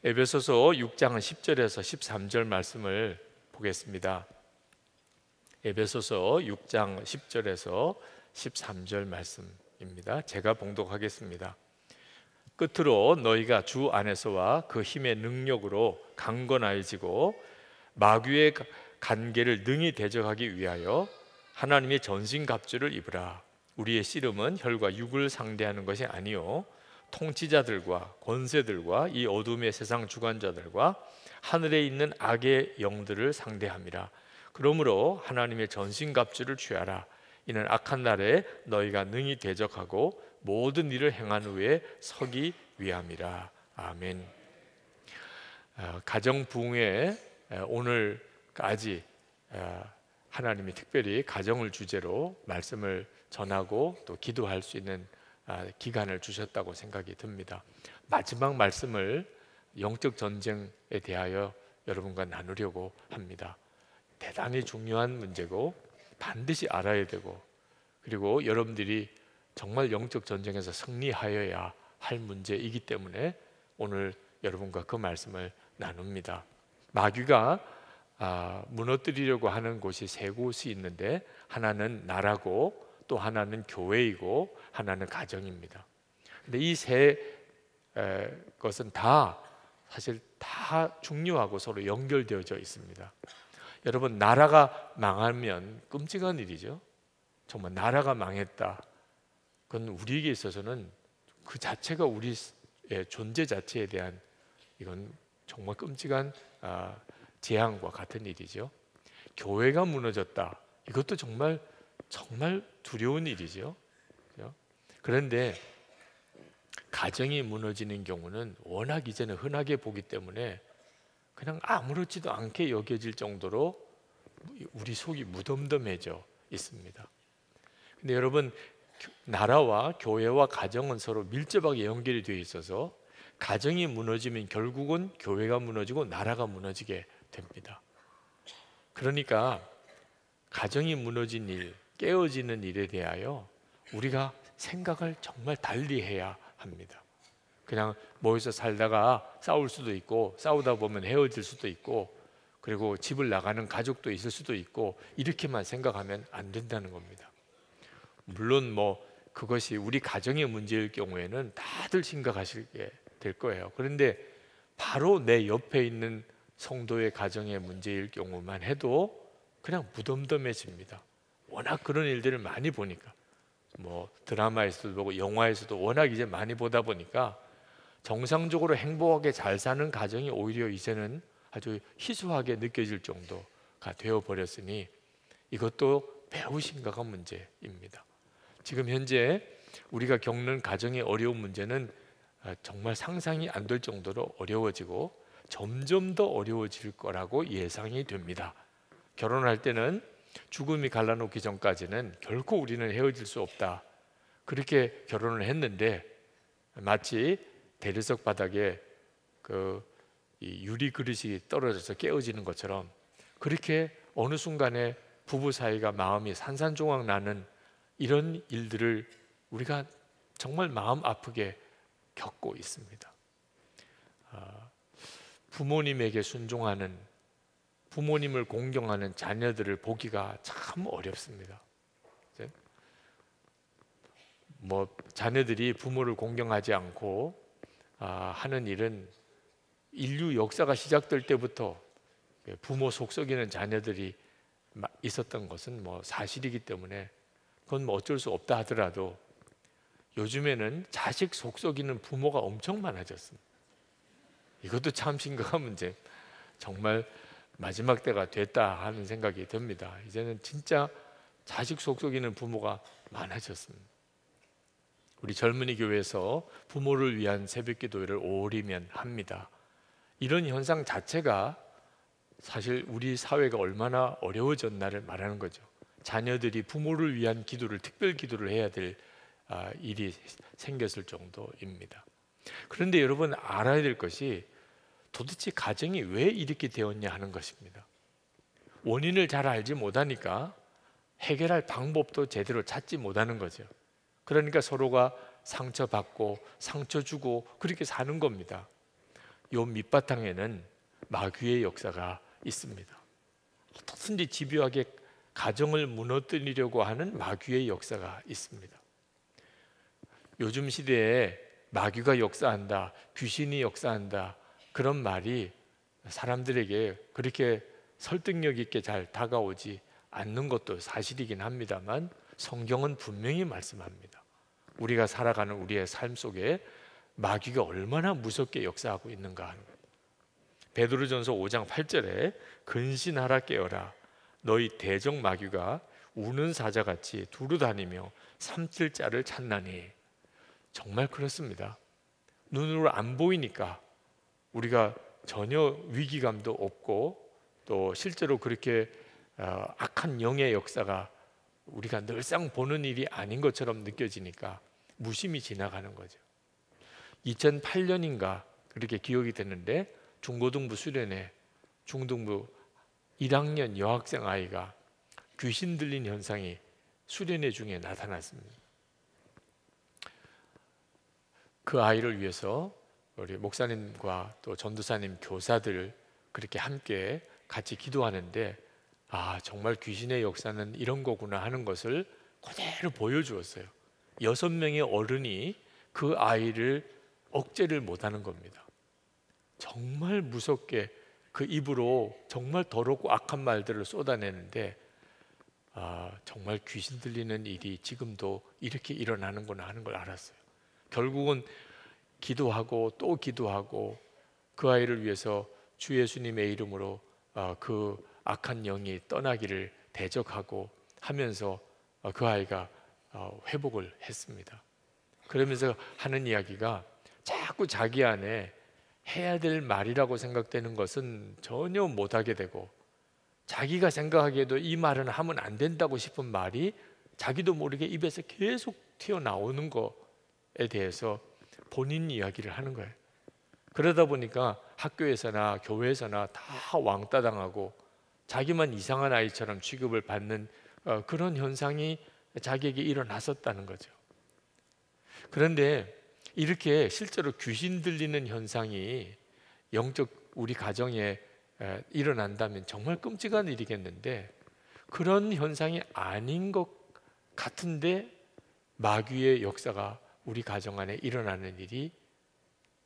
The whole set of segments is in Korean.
에베소서 6장 10절에서 13절 말씀을 보겠습니다. 에베소서 6장 10절에서 13절 말씀입니다. 제가 봉독하겠습니다. 끝으로 너희가 주 안에서와 그 힘의 능력으로 강건하여지고 마귀의 간계를 능히 대적하기 위하여 하나님의 전신갑주를 입으라. 우리의 씨름은 혈과 육을 상대하는 것이 아니요 통치자들과 권세들과 이 어둠의 세상 주관자들과 하늘에 있는 악의 영들을 상대함이라. 그러므로 하나님의 전신갑주를 취하라. 이는 악한 날에 너희가 능히 대적하고 모든 일을 행한 후에 서기 위함이라. 아멘. 가정 부흥회 오늘까지 하나님이 특별히 가정을 주제로 말씀을 전하고 또 기도할 수 있는 기간을 주셨다고 생각이 듭니다. 마지막 말씀을 영적 전쟁에 대하여 여러분과 나누려고 합니다. 대단히 중요한 문제고 반드시 알아야 되고, 그리고 여러분들이 정말 영적 전쟁에서 승리하여야 할 문제이기 때문에 오늘 여러분과 그 말씀을 나눕니다. 마귀가 무너뜨리려고 하는 곳이 세 곳이 있는데, 하나는 나라고, 또 하나는 교회이고, 하나는 가정입니다. 근데 이 세 것은 다 사실 다 중요하고 서로 연결되어져 있습니다. 여러분, 나라가 망하면 끔찍한 일이죠. 정말 나라가 망했다, 그건 우리에게 있어서는 그 자체가 우리의 존재 자체에 대한, 이건 정말 끔찍한 재앙과 같은 일이죠. 교회가 무너졌다, 이것도 정말 두려운 일이죠. 그런데 가정이 무너지는 경우는 워낙 이제는 흔하게 보기 때문에 그냥 아무렇지도 않게 여겨질 정도로 우리 속이 무덤덤해져 있습니다. 근데 여러분, 나라와 교회와 가정은 서로 밀접하게 연결이 되어 있어서 가정이 무너지면 결국은 교회가 무너지고 나라가 무너지게 됩니다. 그러니까 가정이 무너진 일, 깨어지는 일에 대하여 우리가 생각을 정말 달리 해야 합니다. 그냥 모여서 살다가 싸울 수도 있고, 싸우다 보면 헤어질 수도 있고, 그리고 집을 나가는 가족도 있을 수도 있고, 이렇게만 생각하면 안 된다는 겁니다. 물론 그것이 우리 가정의 문제일 경우에는 다들 심각하시게 될 거예요. 그런데 바로 내 옆에 있는 성도의 가정의 문제일 경우만 해도 그냥 무덤덤해집니다. 워낙 그런 일들을 많이 보니까, 드라마에서도 보고 영화에서도 워낙 이제 많이 보다 보니까 정상적으로 행복하게 잘 사는 가정이 오히려 이제는 아주 희소하게 느껴질 정도가 되어버렸으니 이것도 매우 심각한 문제입니다. 지금 현재 우리가 겪는 가정의 어려운 문제는 정말 상상이 안 될 정도로 어려워지고 점점 더 어려워질 거라고 예상이 됩니다. 결혼할 때는 죽음이 갈라놓기 전까지는 결코 우리는 헤어질 수 없다, 그렇게 결혼을 했는데, 마치 대리석 바닥에 이 유리 그릇이 떨어져서 깨어지는 것처럼 그렇게 어느 순간에 부부 사이가 마음이 산산조각 나는 이런 일들을 우리가 정말 마음 아프게 겪고 있습니다. 부모님에게 순종하는, 부모님을 공경하는 자녀들을 보기가 참 어렵습니다. 자녀들이 부모를 공경하지 않고 하는 일은 인류 역사가 시작될 때부터 부모 속썩이는 자녀들이 있었던 것은 사실이기 때문에 그건 어쩔 수 없다 하더라도 요즘에는 자식 속썩이는 부모가 엄청 많아졌습니다. 이것도 참 심각한 문제, 정말 마지막 때가 됐다 하는 생각이 듭니다. 이제는 진짜 자식 속썩이는 부모가 많아졌습니다. 우리 젊은이 교회에서 부모를 위한 새벽기도회를 오리면 합니다. 이런 현상 자체가 사실 우리 사회가 얼마나 어려워졌나를 말하는 거죠. 자녀들이 부모를 위한 기도를, 특별 기도를 해야 될 일이 생겼을 정도입니다. 그런데 여러분, 알아야 될 것이 도대체 가정이 왜 이렇게 되었냐 하는 것입니다. 원인을 잘 알지 못하니까 해결할 방법도 제대로 찾지 못하는 거죠. 그러니까 서로가 상처받고 상처 주고 그렇게 사는 겁니다. 요 밑바탕에는 마귀의 역사가 있습니다. 어떻든지 집요하게 가정을 무너뜨리려고 하는 마귀의 역사가 있습니다. 요즘 시대에 마귀가 역사한다, 귀신이 역사한다, 그런 말이 사람들에게 그렇게 설득력 있게 잘 다가오지 않는 것도 사실이긴 합니다만, 성경은 분명히 말씀합니다. 우리가 살아가는 우리의 삶 속에 마귀가 얼마나 무섭게 역사하고 있는가 하는 거예요. 베드로전서 5장 8절에 근신하라 깨어라, 너희 대적 마귀가 우는 사자같이 두루다니며 삼킬 자를 찾나니. 정말 그렇습니다. 눈으로 안 보이니까 우리가 전혀 위기감도 없고, 또 실제로 그렇게 악한 영의 역사가 우리가 늘상 보는 일이 아닌 것처럼 느껴지니까 무심히 지나가는 거죠. 2008년인가 그렇게 기억이 되는데, 중고등부 수련회 중등부 1학년 여학생 아이가 귀신 들린 현상이 수련회 중에 나타났습니다. 그 아이를 위해서 우리 목사님과 또 전도사님, 교사들 그렇게 함께 같이 기도하는데, 정말 귀신의 역사는 이런 거구나 하는 것을 그대로 보여주었어요. 6명의 어른이 그 아이를 억제를 못하는 겁니다. 정말 무섭게 그 입으로 정말 더럽고 악한 말들을 쏟아내는데, 정말 귀신 들리는 일이 지금도 이렇게 일어나는구나 하는 걸 알았어요. 결국은 기도하고 또 기도하고 그 아이를 위해서 주 예수님의 이름으로 그 악한 영이 떠나기를 대적하고 하면서 그 아이가 회복을 했습니다. 그러면서 하는 이야기가, 자꾸 자기 안에 해야 될 말이라고 생각되는 것은 전혀 못하게 되고, 자기가 생각하기에도 이 말은 하면 안 된다고 싶은 말이 자기도 모르게 입에서 계속 튀어나오는 것에 대해서 본인 이야기를 하는 거예요. 그러다 보니까 학교에서나 교회에서나 다 왕따 당하고 자기만 이상한 아이처럼 취급을 받는 그런 현상이 자기에게 일어났었다는 거죠. 그런데 이렇게 실제로 귀신 들리는 현상이 영적 우리 가정에 일어난다면 정말 끔찍한 일이겠는데, 그런 현상이 아닌 것 같은데 마귀의 역사가 우리 가정 안에 일어나는 일이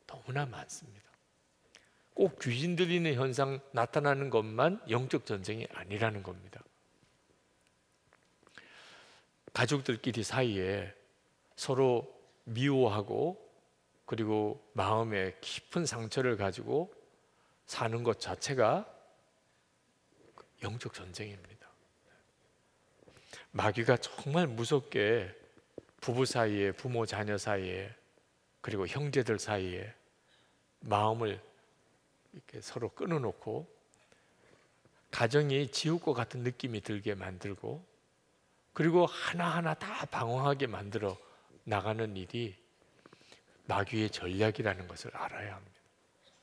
너무나 많습니다. 꼭 귀신 들리는 현상 나타나는 것만 영적 전쟁이 아니라는 겁니다. 가족들끼리 사이에 서로 미워하고 그리고 마음에 깊은 상처를 가지고 사는 것 자체가 영적 전쟁입니다. 마귀가 정말 무섭게 부부 사이에, 부모 자녀 사이에, 그리고 형제들 사이에 마음을 이렇게 서로 끊어놓고 가정이 지옥과 같은 느낌이 들게 만들고, 그리고 하나하나 다 방황하게 만들어 나가는 일이 마귀의 전략이라는 것을 알아야 합니다.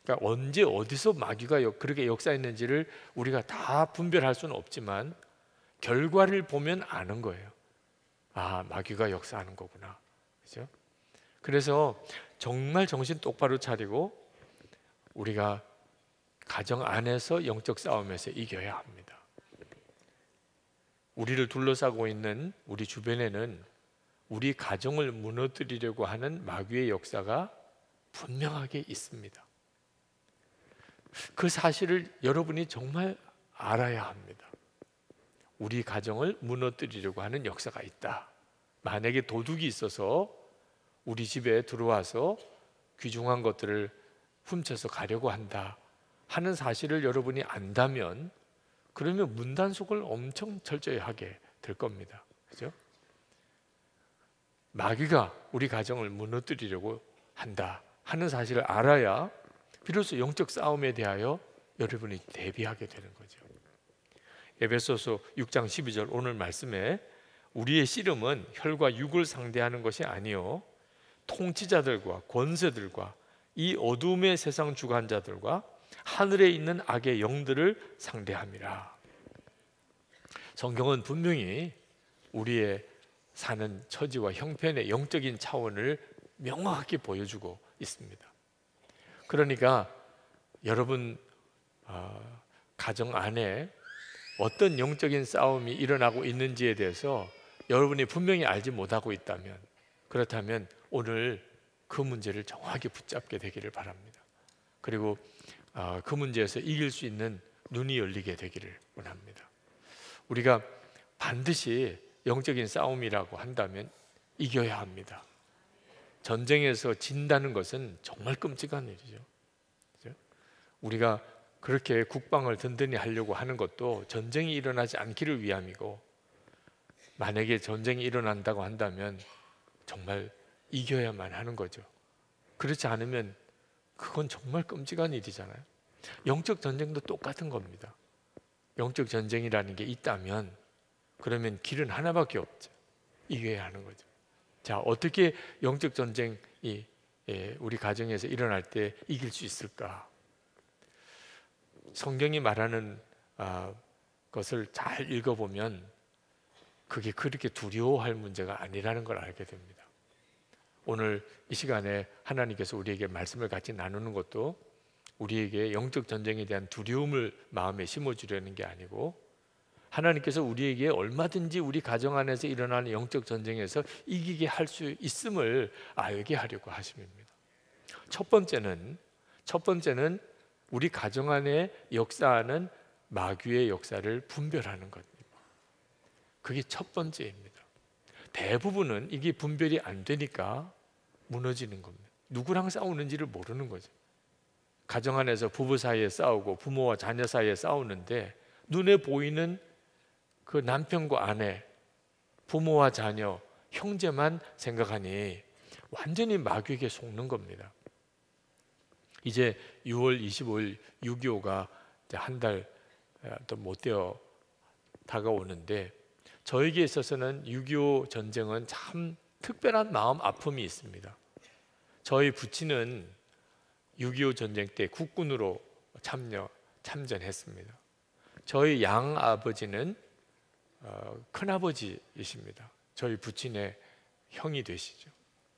그러니까 언제 어디서 마귀가 그렇게 역사했는지를 우리가 다 분별할 수는 없지만 결과를 보면 아는 거예요. 마귀가 역사하는 거구나. 그렇죠? 그래서 정말 정신 똑바로 차리고 우리가 가정 안에서 영적 싸움에서 이겨야 합니다. 우리를 둘러싸고 있는 우리 주변에는 우리 가정을 무너뜨리려고 하는 마귀의 역사가 분명하게 있습니다. 그 사실을 여러분이 정말 알아야 합니다. 우리 가정을 무너뜨리려고 하는 역사가 있다. 만약에 도둑이 있어서 우리 집에 들어와서 귀중한 것들을 훔쳐서 가려고 한다 하는 사실을 여러분이 안다면, 그러면 문단속을 엄청 철저히 하게 될 겁니다. 그죠? 마귀가 우리 가정을 무너뜨리려고 한다 하는 사실을 알아야 비로소 영적 싸움에 대하여 여러분이 대비하게 되는 거죠. 에베소서 6장 12절 오늘 말씀에 우리의 씨름은 혈과 육을 상대하는 것이 아니요 통치자들과 권세들과 이 어둠의 세상 주관자들과 하늘에 있는 악의 영들을 상대함이라. 성경은 분명히 우리의 사는 처지와 형편의 영적인 차원을 명확하게 보여주고 있습니다. 그러니까 여러분 가정 안에 어떤 영적인 싸움이 일어나고 있는지에 대해서 여러분이 분명히 알지 못하고 있다면, 그렇다면 오늘 그 문제를 정확히 붙잡게 되기를 바랍니다. 그리고 그 문제에서 이길 수 있는 눈이 열리게 되기를 원합니다. 우리가 반드시 영적인 싸움이라고 한다면 이겨야 합니다. 전쟁에서 진다는 것은 정말 끔찍한 일이죠. 그렇죠? 우리가 그렇게 국방을 든든히 하려고 하는 것도 전쟁이 일어나지 않기를 위함이고, 만약에 전쟁이 일어난다고 한다면 정말 이겨야만 하는 거죠. 그렇지 않으면 그건 정말 끔찍한 일이잖아요. 영적 전쟁도 똑같은 겁니다. 영적 전쟁이라는 게 있다면 그러면 길은 하나밖에 없죠. 이겨야 하는 거죠. 자, 어떻게 영적 전쟁이 우리 가정에서 일어날 때 이길 수 있을까? 성경이 말하는 것을 잘 읽어보면 그게 그렇게 두려워할 문제가 아니라는 걸 알게 됩니다. 오늘 이 시간에 하나님께서 우리에게 말씀을 같이 나누는 것도 우리에게 영적 전쟁에 대한 두려움을 마음에 심어주려는 게 아니고, 하나님께서 우리에게 얼마든지 우리 가정 안에서 일어나는 영적 전쟁에서 이기게 할 수 있음을 알게 하려고 하심입니다. 첫 번째는 우리 가정 안에 역사하는 마귀의 역사를 분별하는 겁니다. 그게 첫 번째입니다. 대부분은 이게 분별이 안 되니까 무너지는 겁니다. 누구랑 싸우는지를 모르는 거죠. 가정 안에서 부부 사이에 싸우고 부모와 자녀 사이에 싸우는데 눈에 보이는 그 남편과 아내, 부모와 자녀, 형제만 생각하니 완전히 마귀에게 속는 겁니다. 이제 6월 25일 6.25가 한 달 또 못 되어 다가오는데, 저에게 있어서는 6.25 전쟁은 참 특별한 마음 아픔이 있습니다. 저희 부친은 6.25 전쟁 때 국군으로 참전했습니다. 저희 양아버지는 큰아버지이십니다. 저희 부친의 형이 되시죠.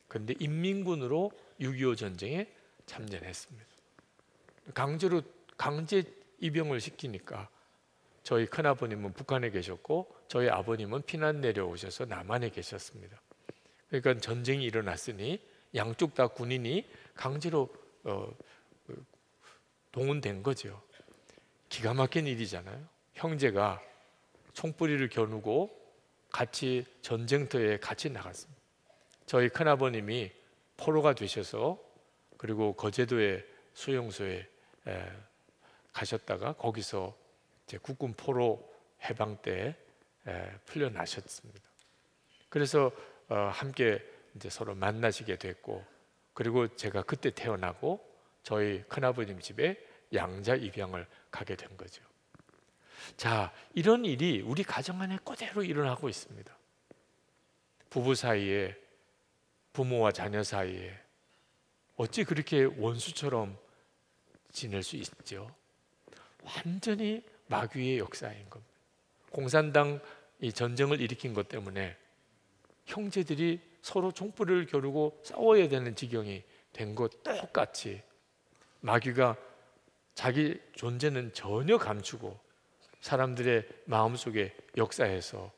그런데 인민군으로 6.25 전쟁에 참전했습니다. 강제 입영을 시키니까 저희 큰아버님은 북한에 계셨고 저희 아버님은 피난 내려오셔서 남한에 계셨습니다. 그러니까 전쟁이 일어났으니 양쪽 다 군인이 강제로 동원된 거죠. 기가 막힌 일이잖아요. 형제가 총뿌리를 겨누고 같이 전쟁터에 같이 나갔습니다. 저희 큰아버님이 포로가 되셔서 그리고 거제도의 수용소에 가셨다가 거기서 이제 국군 포로 해방 때 풀려나셨습니다. 그래서 함께 이제 서로 만나시게 됐고, 그리고 제가 그때 태어나고 저희 큰아버님 집에 양자 입양을 가게 된 거죠. 자, 이런 일이 우리 가정 안에 그대로 일어나고 있습니다. 부부 사이에, 부모와 자녀 사이에 어찌 그렇게 원수처럼 지낼 수 있죠? 완전히 마귀의 역사인 겁니다. 공산당 이 전쟁을 일으킨 것 때문에 형제들이 서로 총불을 겨루고 싸워야 되는 지경이 된 것 똑같이 마귀가 자기 존재는 전혀 감추고 사람들의 마음속에 역사해서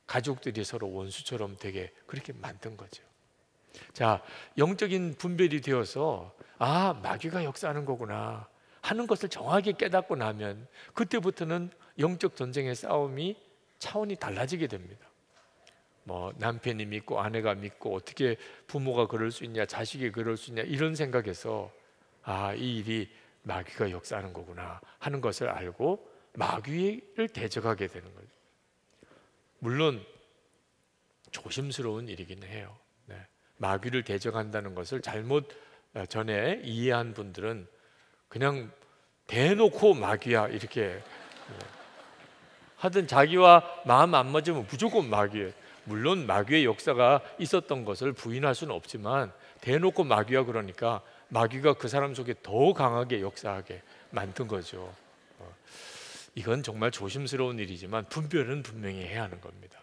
가족들이 서로 원수처럼 되게 그렇게 만든 거죠. 자, 영적인 분별이 되어서 마귀가 역사하는 거구나 하는 것을 정확히 깨닫고 나면 그때부터는 영적 전쟁의 싸움이 차원이 달라지게 됩니다. 뭐 남편이 믿고 아내가 믿고 어떻게 부모가 그럴 수 있냐, 자식이 그럴 수 있냐, 이런 생각에서 이 일이 마귀가 역사하는 거구나 하는 것을 알고 마귀를 대적하게 되는 거죠. 물론 조심스러운 일이긴 해요. 마귀를 대적한다는 것을 잘못 전에 이해한 분들은 그냥 대놓고 마귀야 이렇게 하든, 자기와 마음 안 맞으면 무조건 마귀예요. 물론 마귀의 역사가 있었던 것을 부인할 수는 없지만 대놓고 마귀야 그러니까 마귀가 그 사람 속에 더 강하게 역사하게 만든 거죠. 이건 정말 조심스러운 일이지만 분별은 분명히 해야 하는 겁니다.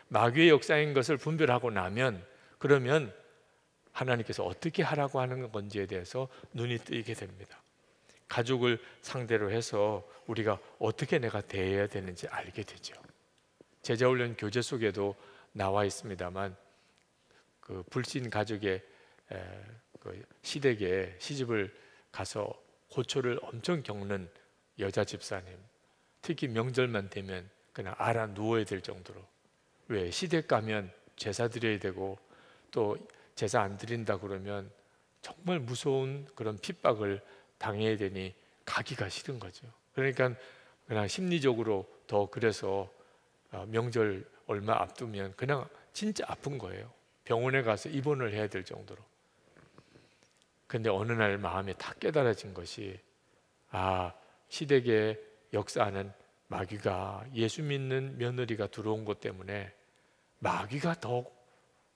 마귀의 역사인 것을 분별하고 나면 그러면 하나님께서 어떻게 하라고 하는 건지에 대해서 눈이 뜨이게 됩니다. 가족을 상대로 해서 우리가 어떻게 내가 대해야 되는지 알게 되죠. 제자훈련 교재 속에도 나와 있습니다만 그 불신 가족의 그 시댁에 시집을 가서 고초를 엄청 겪는 여자 집사님, 특히 명절만 되면 그냥 알아 누워야 될 정도로, 왜 시댁 가면 제사 드려야 되고 또 제사 안 드린다 그러면 정말 무서운 그런 핍박을 당해야 되니 가기가 싫은 거죠. 그러니까 그냥 심리적으로 더 그래서 명절 얼마 앞두면 그냥 진짜 아픈 거예요. 병원에 가서 입원을 해야 될 정도로. 근데 어느 날 마음에 탁 깨달아진 것이, 시댁에 역사하는 마귀가 예수 믿는 며느리가 들어온 것 때문에 마귀가 더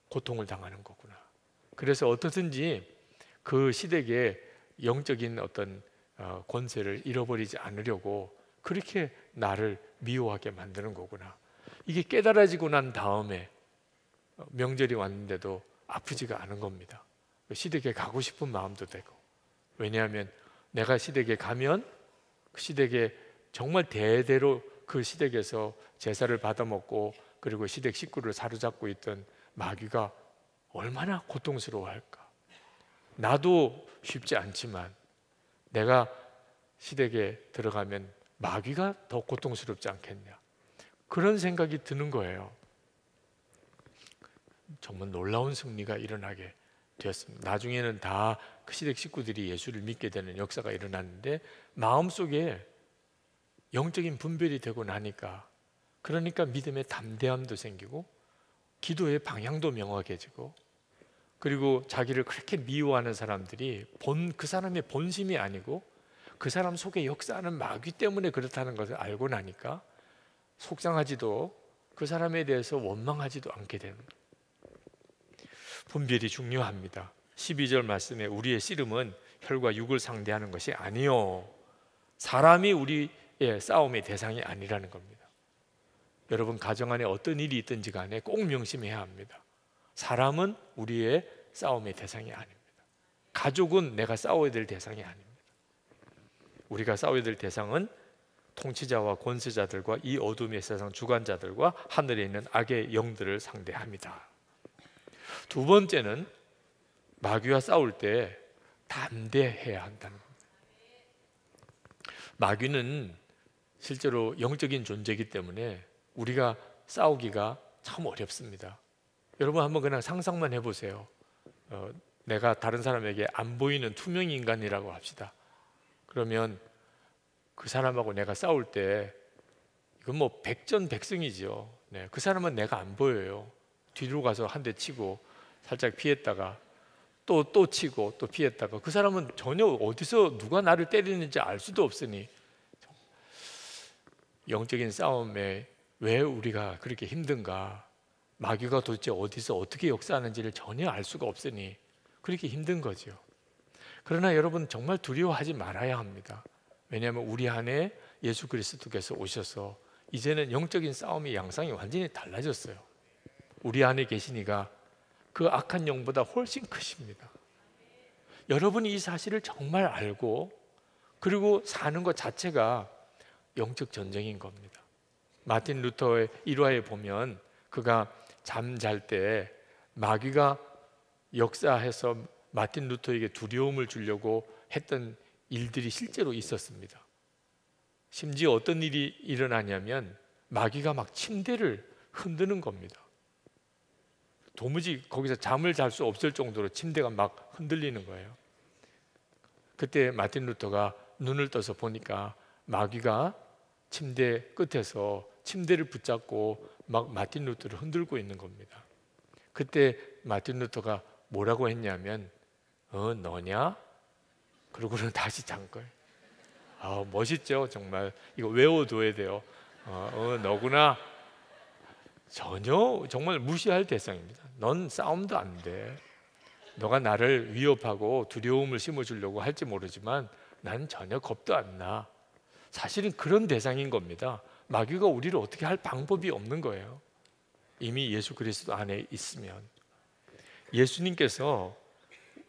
고통을 당하는 거구나. 그래서 어떻든지 그 시댁의 영적인 어떤 권세를 잃어버리지 않으려고 그렇게 나를 미워하게 만드는 거구나. 이게 깨달아지고 난 다음에 명절이 왔는데도 아프지가 않은 겁니다. 시댁에 가고 싶은 마음도 되고, 왜냐하면 내가 시댁에 가면 그 시댁에 정말 대대로 그 시댁에서 제사를 받아먹고 그리고 시댁 식구를 사로잡고 있던 마귀가 얼마나 고통스러워할까. 나도 쉽지 않지만 내가 시댁에 들어가면 마귀가 더 고통스럽지 않겠냐, 그런 생각이 드는 거예요. 정말 놀라운 승리가 일어나게 되었습니다. 나중에는 다 그 시댁 식구들이 예수를 믿게 되는 역사가 일어났는데, 마음속에 영적인 분별이 되고 나니까, 그러니까 믿음의 담대함도 생기고 기도의 방향도 명확해지고, 그리고 자기를 그렇게 미워하는 사람들이 그 사람의 본심이 아니고 그 사람 속에 역사하는 마귀 때문에 그렇다는 것을 알고 나니까 속상하지도, 그 사람에 대해서 원망하지도 않게 되는 거예요. 분별이 중요합니다. 12절 말씀에 우리의 씨름은 혈과 육을 상대하는 것이 아니요, 사람이 우리의 싸움의 대상이 아니라는 겁니다. 여러분, 가정 안에 어떤 일이 있든지 간에 꼭 명심해야 합니다. 사람은 우리의 싸움의 대상이 아닙니다. 가족은 내가 싸워야 될 대상이 아닙니다. 우리가 싸워야 될 대상은 통치자와 권세자들과 이 어둠의 세상 주관자들과 하늘에 있는 악의 영들을 상대합니다. 두 번째는 마귀와 싸울 때 담대해야 한다는 겁니다. 마귀는 실제로 영적인 존재이기 때문에 우리가 싸우기가 참 어렵습니다. 여러분, 한번 그냥 상상만 해보세요. 내가 다른 사람에게 안 보이는 투명 인간이라고 합시다. 그러면 그 사람하고 내가 싸울 때 이건 뭐 백전백승이죠. 네, 그 사람은 내가 안 보여요. 뒤로 가서 한 대 치고 살짝 피했다가 또 치고 또 피했다가, 그 사람은 전혀 어디서 누가 나를 때리는지 알 수도 없으니, 영적인 싸움에 왜 우리가 그렇게 힘든가, 마귀가 도대체 어디서 어떻게 역사하는지를 전혀 알 수가 없으니 그렇게 힘든 거죠. 그러나 여러분, 정말 두려워하지 말아야 합니다. 왜냐하면 우리 안에 예수 그리스도께서 오셔서 이제는 영적인 싸움의 양상이 완전히 달라졌어요. 우리 안에 계시니까 그 악한 영보다 훨씬 크십니다. 여러분이 이 사실을 정말 알고 그리고 사는 것 자체가 영적 전쟁인 겁니다. 마틴 루터의 일화에 보면 그가 잠잘 때 마귀가 역사해서 마틴 루터에게 두려움을 주려고 했던 일들이 실제로 있었습니다. 심지어 어떤 일이 일어나냐면 마귀가 막 침대를 흔드는 겁니다. 도무지 거기서 잠을 잘 수 없을 정도로 침대가 막 흔들리는 거예요. 그때 마틴 루터가 눈을 떠서 보니까 마귀가 침대 끝에서 침대를 붙잡고 막 마틴 루터를 흔들고 있는 겁니다. 그때 마틴 루터가 뭐라고 했냐면 너냐? 그러고는 다시 잔 거예요. 멋있죠? 정말 이거 외워둬야 돼요. 너구나. 전혀 정말 무시할 대상입니다. 넌 싸움도 안 돼. 너가 나를 위협하고 두려움을 심어주려고 할지 모르지만 난 전혀 겁도 안 나. 사실은 그런 대상인 겁니다. 마귀가 우리를 어떻게 할 방법이 없는 거예요. 이미 예수 그리스도 안에 있으면. 예수님께서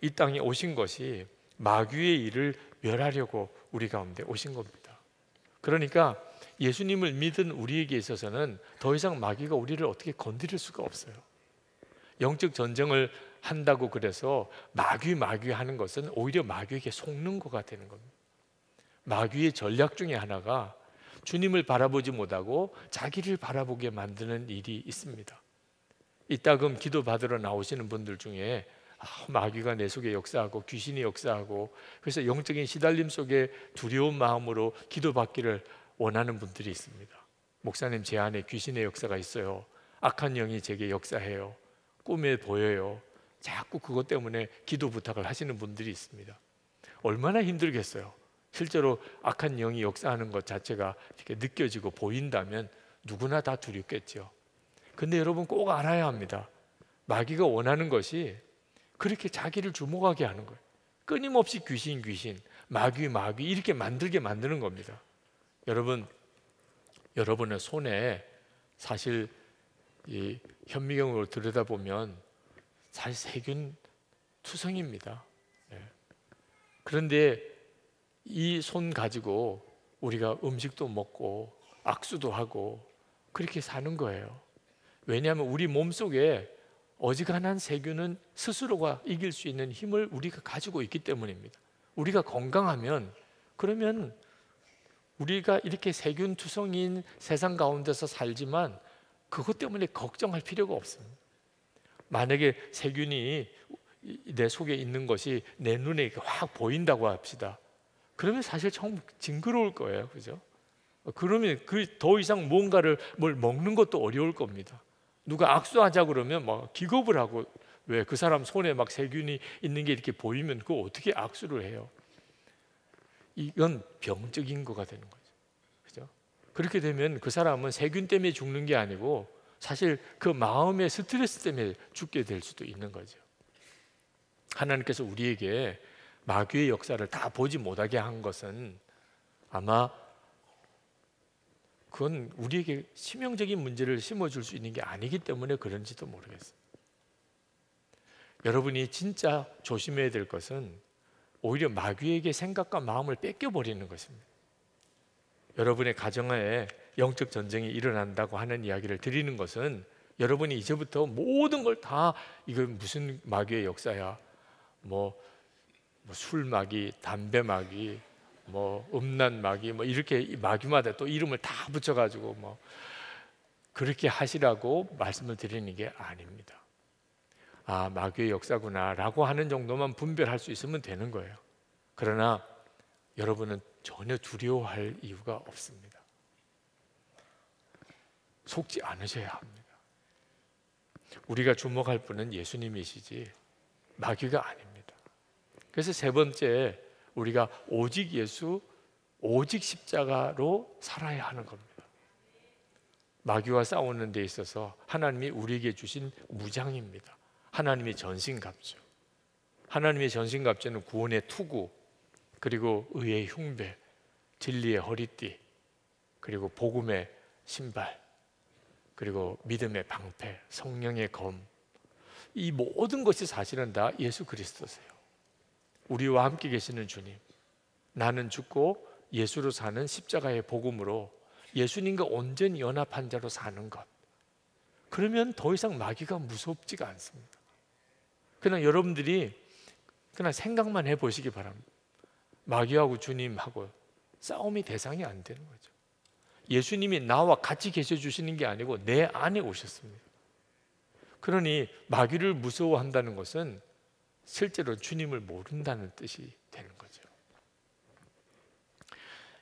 이 땅에 오신 것이 마귀의 일을 멸하려고 우리 가운데 오신 겁니다. 그러니까 예수님을 믿은 우리에게 있어서는 더 이상 마귀가 우리를 어떻게 건드릴 수가 없어요. 영적 전쟁을 한다고 그래서 마귀 하는 것은 오히려 마귀에게 속는 거가 되는 겁니다. 마귀의 전략 중에 하나가 주님을 바라보지 못하고 자기를 바라보게 만드는 일이 있습니다. 이따금 기도 받으러 나오시는 분들 중에 마귀가 내 속에 역사하고 귀신이 역사하고 그래서 영적인 시달림 속에 두려운 마음으로 기도받기를 원하는 분들이 있습니다. 목사님, 제 안에 귀신의 역사가 있어요. 악한 영이 제게 역사해요. 꿈에 보여요. 자꾸 그것 때문에 기도 부탁을 하시는 분들이 있습니다. 얼마나 힘들겠어요. 실제로 악한 영이 역사하는 것 자체가 이렇게 느껴지고 보인다면 누구나 다 두렵겠죠. 근데 여러분 꼭 알아야 합니다. 마귀가 원하는 것이 그렇게 자기를 주목하게 하는 거예요. 끊임없이 귀신, 마귀 이렇게 만들게 만드는 겁니다. 여러분, 여러분의 손에 사실 이 현미경으로 들여다보면 사실 세균 투성입니다. 그런데 이 손 가지고 우리가 음식도 먹고 악수도 하고 그렇게 사는 거예요. 왜냐하면 우리 몸속에 어지간한 세균은 스스로가 이길 수 있는 힘을 우리가 가지고 있기 때문입니다. 우리가 건강하면 그러면 우리가 이렇게 세균 투성인 세상 가운데서 살지만 그것 때문에 걱정할 필요가 없습니다. 만약에 세균이 내 속에 있는 것이 내 눈에 확 보인다고 합시다. 그러면 사실 좀 징그러울 거예요, 그죠? 그러면 더 이상 뭘 먹는 것도 어려울 겁니다. 누가 악수하자 그러면 막 기겁을 하고, 왜 그 사람 손에 막 세균이 있는 게 이렇게 보이면 그거 어떻게 악수를 해요? 이건 병적인 거가 되는 거죠, 그죠? 그렇게 되면 그 사람은 세균 때문에 죽는 게 아니고 사실 그 마음의 스트레스 때문에 죽게 될 수도 있는 거죠. 하나님께서 우리에게 마귀의 역사를 다 보지 못하게 한 것은 아마 그건 우리에게 치명적인 문제를 심어줄 수 있는 게 아니기 때문에 그런지도 모르겠어요. 여러분이 진짜 조심해야 될 것은 오히려 마귀에게 생각과 마음을 뺏겨버리는 것입니다. 여러분의 가정에 영적 전쟁이 일어난다고 하는 이야기를 드리는 것은 여러분이 이제부터 모든 걸 다 이건 무슨 마귀의 역사야, 술 마귀, 담배 마귀, 음란 마귀, 이렇게 마귀마다 또 이름을 다 붙여가지고 그렇게 하시라고 말씀을 드리는 게 아닙니다. 아, 마귀의 역사구나라고 하는 정도만 분별할 수 있으면 되는 거예요. 그러나 여러분은 전혀 두려워할 이유가 없습니다. 속지 않으셔야 합니다. 우리가 주목할 분은 예수님이시지 마귀가 아닙니다. 그래서 세 번째, 우리가 오직 예수, 오직 십자가로 살아야 하는 겁니다. 마귀와 싸우는 데 있어서 하나님이 우리에게 주신 무장입니다. 하나님의 전신갑주. 하나님의 전신갑주는 구원의 투구, 그리고 의의 흉배, 진리의 허리띠, 그리고 복음의 신발, 그리고 믿음의 방패, 성령의 검. 이 모든 것이 사실은 다 예수 그리스도세요. 우리와 함께 계시는 주님, 나는 죽고 예수로 사는 십자가의 복음으로 예수님과 온전히 연합한 자로 사는 것. 그러면 더 이상 마귀가 무섭지가 않습니다. 그냥 여러분들이 그냥 생각만 해보시기 바랍니다. 마귀하고 주님하고 싸움이 대상이 안 되는 거죠. 예수님이 나와 같이 계셔 주시는 게 아니고 내 안에 오셨습니다. 그러니 마귀를 무서워한다는 것은 실제로 주님을 모른다는 뜻이 되는 거죠.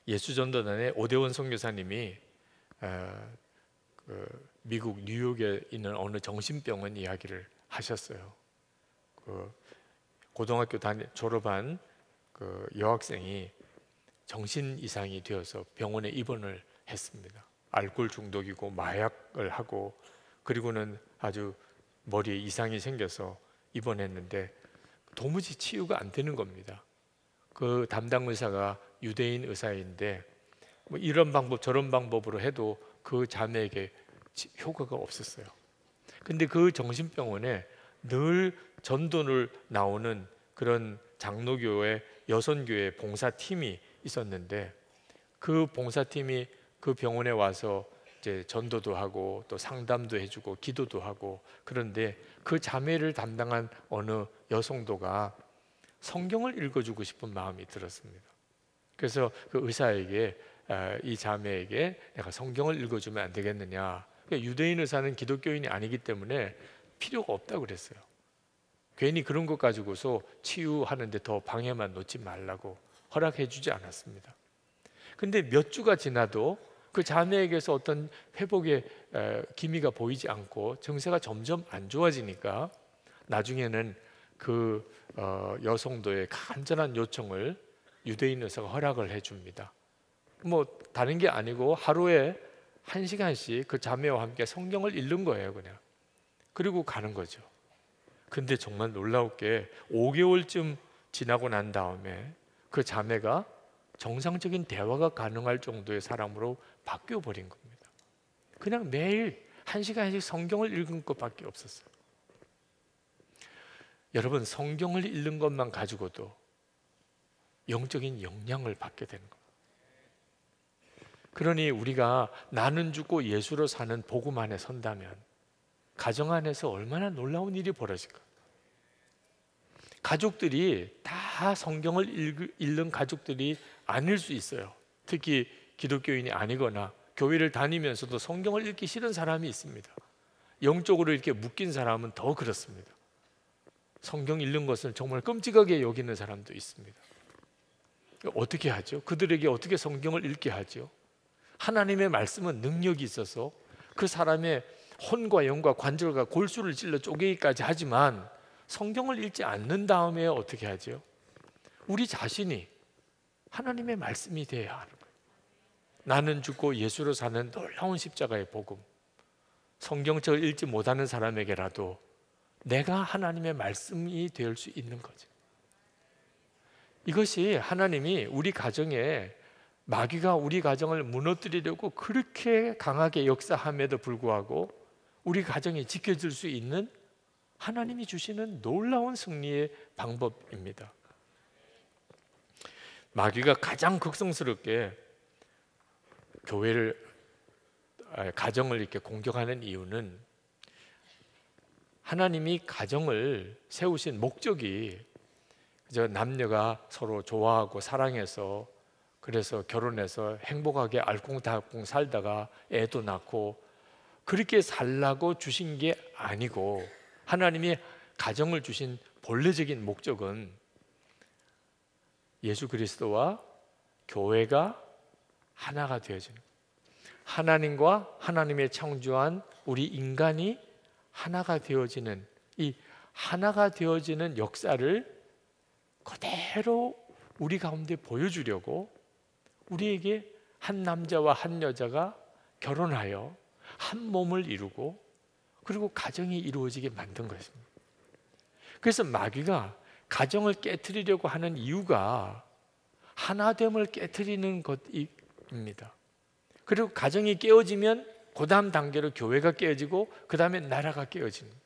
예수전도단의 오대원 선교사님이 미국 뉴욕에 있는 어느 정신병원 이야기를 하셨어요. 고등학교 졸업한 여학생이 정신 이상이 되어서 병원에 입원을 했습니다. 알코올 중독이고 마약을 하고, 그리고는 아주 머리에 이상이 생겨서 입원했는데 도무지 치유가 안 되는 겁니다. 그 담당 의사가 유대인 의사인데 이런 방법 저런 방법으로 해도 그 자매에게 효과가 없었어요. 근데 그 정신병원에 늘 전도를 나오는 그런 장로교의 여선교회 봉사팀이 있었는데 그 봉사팀이 그 병원에 와서 이제 전도도 하고 또 상담도 해주고 기도도 하고, 그런데 그 자매를 담당한 어느 여성도가 성경을 읽어주고 싶은 마음이 들었습니다. 그래서 그 의사에게 이 자매에게 내가 성경을 읽어주면 안 되겠느냐. 유대인 의사는 기독교인이 아니기 때문에 필요가 없다고 그랬어요. 괜히 그런 것 가지고서 치유하는데 더 방해만 놓지 말라고 허락해 주지 않았습니다. 근데 몇 주가 지나도 그 자매에게서 어떤 회복의 기미가 보이지 않고 증세가 점점 안 좋아지니까 나중에는 그 여성도의 간절한 요청을 유대인 의사가 허락을 해줍니다. 뭐 다른 게 아니고 하루에 1시간씩 그 자매와 함께 성경을 읽는 거예요, 그냥. 그리고 가는 거죠. 근데 정말 놀라웠게 5개월쯤 지나고 난 다음에 그 자매가 정상적인 대화가 가능할 정도의 사람으로 바뀌어 버린 겁니다. 그냥 매일 1시간씩 성경을 읽은 것밖에 없었어요. 여러분, 성경을 읽는 것만 가지고도 영적인 영향을 받게 되는 겁니다. 그러니 우리가 나는 죽고 예수로 사는 복음 안에 선다면 가정 안에서 얼마나 놀라운 일이 벌어질까. 가족들이 다 성경을 읽는 가족들이 아닐 수 있어요. 특히 기독교인이 아니거나 교회를 다니면서도 성경을 읽기 싫은 사람이 있습니다. 영적으로 이렇게 묶인 사람은 더 그렇습니다. 성경 읽는 것을 정말 끔찍하게 여기는 사람도 있습니다. 어떻게 하죠? 그들에게 어떻게 성경을 읽게 하죠? 하나님의 말씀은 능력이 있어서 그 사람의 혼과 영과 관절과 골수를 찔러 쪼개기까지 하지만 성경을 읽지 않는 다음에 어떻게 하죠? 우리 자신이 하나님의 말씀이 되어야 하는 거예요. 나는 죽고 예수로 사는 놀라운 십자가의 복음, 성경책을 읽지 못하는 사람에게라도 내가 하나님의 말씀이 될 수 있는 거죠. 이것이 하나님이 우리 가정에 마귀가 우리 가정을 무너뜨리려고 그렇게 강하게 역사함에도 불구하고 우리 가정이 지켜질 수 있는 하나님이 주시는 놀라운 승리의 방법입니다. 마귀가 가장 극성스럽게 교회를, 가정을 이렇게 공격하는 이유는 하나님이 가정을 세우신 목적이 그저 남녀가 서로 좋아하고 사랑해서 그래서 결혼해서 행복하게 알콩달콩 살다가 애도 낳고 그렇게 살라고 주신 게 아니고, 하나님이 가정을 주신 본래적인 목적은 예수 그리스도와 교회가 하나가 되어지는, 하나님과 하나님의 창조한 우리 인간이 하나가 되어지는, 이 하나가 되어지는 역사를 그대로 우리 가운데 보여주려고 우리에게 한 남자와 한 여자가 결혼하여 한 몸을 이루고 그리고 가정이 이루어지게 만든 것입니다. 그래서 마귀가 가정을 깨트리려고 하는 이유가 하나됨을 깨트리는 것입니다. 그리고 가정이 깨어지면 그 다음 단계로 교회가 깨어지고 그 다음에 나라가 깨어집니다.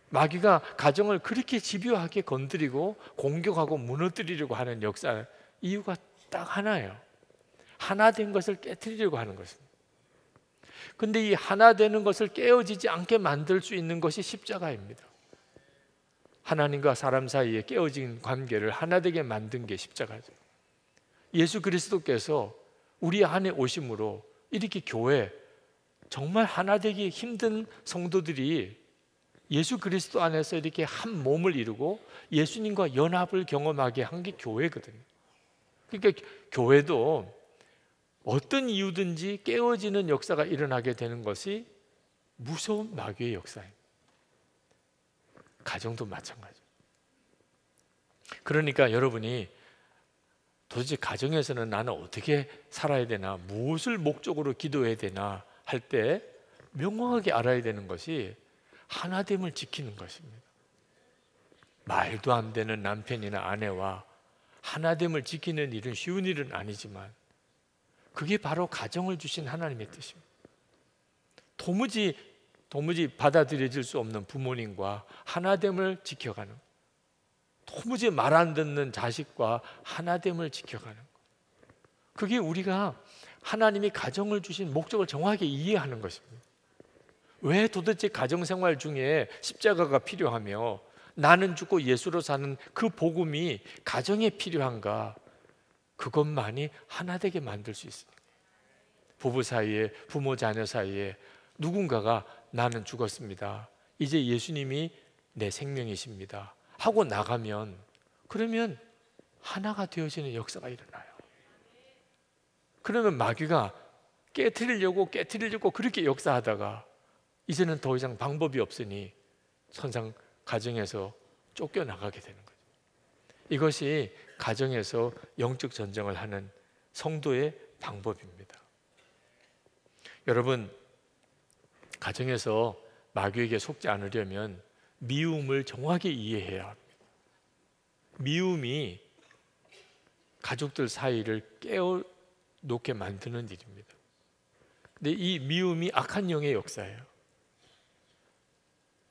마귀가 가정을 그렇게 집요하게 건드리고 공격하고 무너뜨리려고 하는 역사, 이유가 딱 하나예요. 하나 된 것을 깨트리려고 하는 것입니다. 근데 이 하나 되는 것을 깨어지지 않게 만들 수 있는 것이 십자가입니다. 하나님과 사람 사이에 깨어진 관계를 하나 되게 만든 게 십자가죠. 예수 그리스도께서 우리 안에 오심으로 이렇게 교회, 정말 하나 되기 힘든 성도들이 예수 그리스도 안에서 이렇게 한 몸을 이루고 예수님과 연합을 경험하게 한 게 교회거든요. 그러니까 교회도 어떤 이유든지 깨어지는 역사가 일어나게 되는 것이 무서운 마귀의 역사입니다. 가정도 마찬가지죠. 그러니까 여러분이 도대체 가정에서는 나는 어떻게 살아야 되나, 무엇을 목적으로 기도해야 되나 할 때 명확하게 알아야 되는 것이 하나됨을 지키는 것입니다. 말도 안 되는 남편이나 아내와 하나됨을 지키는 일은 쉬운 일은 아니지만 그게 바로 가정을 주신 하나님의 뜻입니다. 도무지 받아들여질 수 없는 부모님과 하나됨을 지켜가는, 도무지 말 안 듣는 자식과 하나됨을 지켜가는 것. 그게 우리가 하나님이 가정을 주신 목적을 정확하게 이해하는 것입니다. 왜 도대체 가정생활 중에 십자가가 필요하며 나는 죽고 예수로 사는 그 복음이 가정에 필요한가? 그것만이 하나 되게 만들 수 있습니다. 부부 사이에, 부모 자녀 사이에 누군가가 나는 죽었습니다, 이제 예수님이 내 생명이십니다 하고 나가면, 그러면 하나가 되어지는 역사가 일어나요. 그러면 마귀가 깨트리려고 그렇게 역사하다가 이제는 더 이상 방법이 없으니 천상 가정에서 쫓겨나가게 되는 거죠. 이것이 가정에서 영적 전쟁을 하는 성도의 방법입니다. 여러분, 가정에서 마귀에게 속지 않으려면 미움을 정확히 이해해야 합니다. 미움이 가족들 사이를 깨어놓게 만드는 일입니다. 근데 이 미움이 악한 영의 역사예요.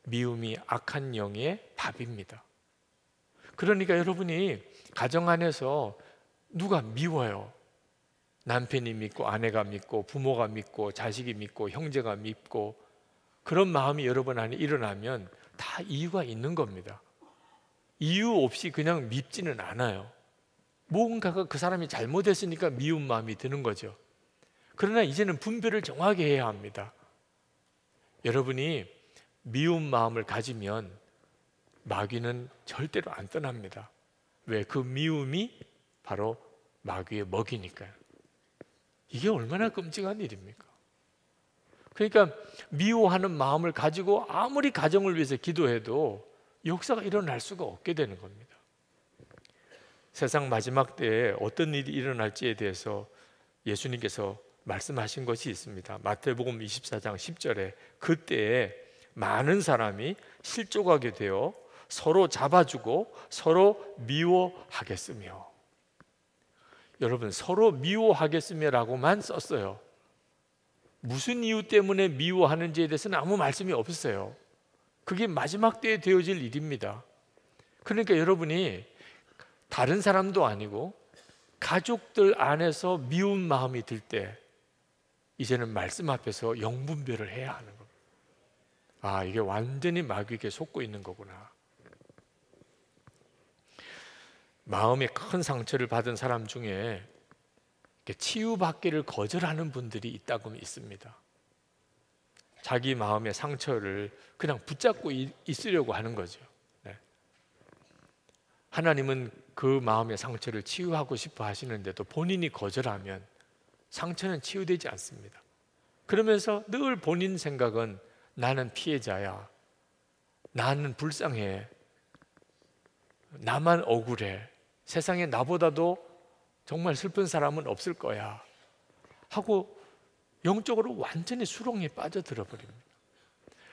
미움이 악한 영의 밥입니다. 그러니까 여러분이 가정 안에서 누가 미워요, 남편이 믿고 아내가 믿고 부모가 믿고 자식이 믿고 형제가 믿고, 그런 마음이 여러분 안에 일어나면 다 이유가 있는 겁니다. 이유 없이 그냥 밉지는 않아요. 뭔가가 그 사람이 잘못했으니까 미운 마음이 드는 거죠. 그러나 이제는 분별을 정확히 해야 합니다. 여러분이 미운 마음을 가지면 마귀는 절대로 안 떠납니다. 왜? 그 미움이 바로 마귀의 먹이니까요. 이게 얼마나 끔찍한 일입니까? 그러니까 미워하는 마음을 가지고 아무리 가정을 위해서 기도해도 역사가 일어날 수가 없게 되는 겁니다. 세상 마지막 때에 어떤 일이 일어날지에 대해서 예수님께서 말씀하신 것이 있습니다. 마태복음 24장 10절에 그때에 많은 사람이 실족하게 되어 서로 잡아주고 서로 미워하겠으며. 여러분, 서로 미워하겠으며라고만 썼어요. 무슨 이유 때문에 미워하는지에 대해서는 아무 말씀이 없어요. 그게 마지막 때에 되어질 일입니다. 그러니까 여러분이 다른 사람도 아니고 가족들 안에서 미운 마음이 들 때 이제는 말씀 앞에서 영분별을 해야 하는 겁니다. 아, 이게 완전히 마귀에게 속고 있는 거구나. 마음에 큰 상처를 받은 사람 중에 치유받기를 거절하는 분들이 있다고 있습니다. 자기 마음의 상처를 그냥 붙잡고 있으려고 하는 거죠. 네. 하나님은 그 마음의 상처를 치유하고 싶어 하시는데도 본인이 거절하면 상처는 치유되지 않습니다. 그러면서 늘 본인 생각은 나는 피해자야, 나는 불쌍해, 나만 억울해, 세상에 나보다도 정말 슬픈 사람은 없을 거야 하고 영적으로 완전히 수렁에 빠져들어 버립니다.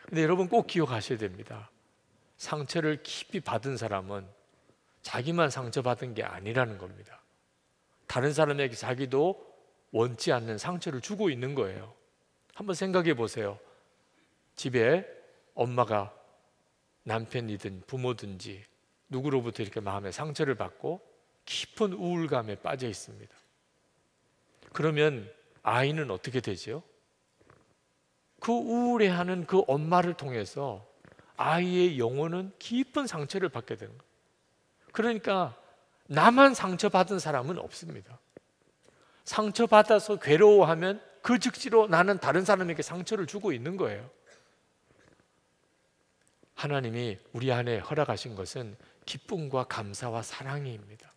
근데 여러분 꼭 기억하셔야 됩니다. 상처를 깊이 받은 사람은 자기만 상처받은 게 아니라는 겁니다. 다른 사람에게 자기도 원치 않는 상처를 주고 있는 거예요. 한번 생각해 보세요. 집에 엄마가 남편이든 부모든지 누구로부터 이렇게 마음에 상처를 받고 깊은 우울감에 빠져 있습니다. 그러면 아이는 어떻게 되죠? 그 우울해하는 그 엄마를 통해서 아이의 영혼은 깊은 상처를 받게 되는 거예요. 그러니까 나만 상처받은 사람은 없습니다. 상처받아서 괴로워하면 그 즉시로 나는 다른 사람에게 상처를 주고 있는 거예요. 하나님이 우리 안에 허락하신 것은 기쁨과 감사와 사랑입니다.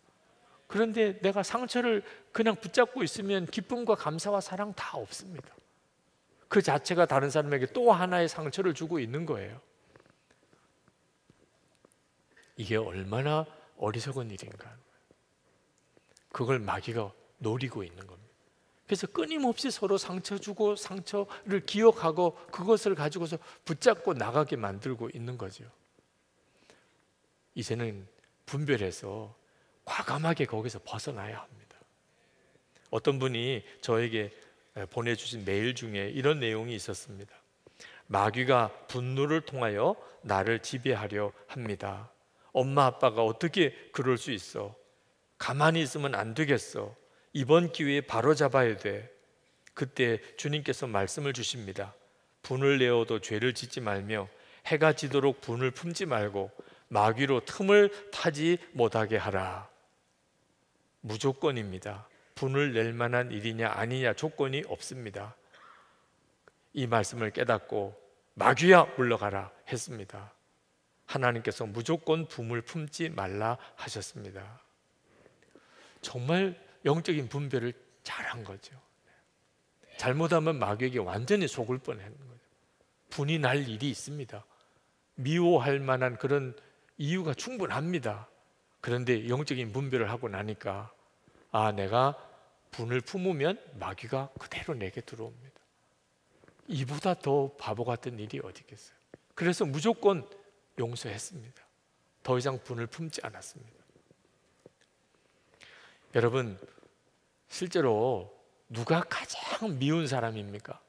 그런데 내가 상처를 그냥 붙잡고 있으면 기쁨과 감사와 사랑 다 없습니다. 그 자체가 다른 사람에게 또 하나의 상처를 주고 있는 거예요. 이게 얼마나 어리석은 일인가. 그걸 마귀가 노리고 있는 겁니다. 그래서 끊임없이 서로 상처 주고 상처를 기억하고 그것을 가지고서 붙잡고 나가게 만들고 있는 거죠. 이제는 분별해서 과감하게 거기서 벗어나야 합니다. 어떤 분이 저에게 보내주신 메일 중에 이런 내용이 있었습니다. 마귀가 분노를 통하여 나를 지배하려 합니다. 엄마 아빠가 어떻게 그럴 수 있어? 가만히 있으면 안 되겠어. 이번 기회에 바로 잡아야 돼. 그때 주님께서 말씀을 주십니다. 분을 내어도 죄를 짓지 말며 해가 지도록 분을 품지 말고 마귀로 틈을 타지 못하게 하라. 무조건입니다. 분을 낼 만한 일이냐 아니냐 조건이 없습니다. 이 말씀을 깨닫고 마귀야 물러가라 했습니다. 하나님께서 무조건 분을 품지 말라 하셨습니다. 정말 영적인 분별을 잘한 거죠. 잘못하면 마귀에게 완전히 속을 뻔하는 거죠. 분이 날 일이 있습니다. 미워할 만한 그런 이유가 충분합니다. 그런데 영적인 분별을 하고 나니까 내가 분을 품으면 마귀가 그대로 내게 들어옵니다. 이보다 더 바보 같은 일이 어디 있겠어요? 그래서 무조건 용서했습니다. 더 이상 분을 품지 않았습니다. 여러분, 실제로 누가 가장 미운 사람입니까?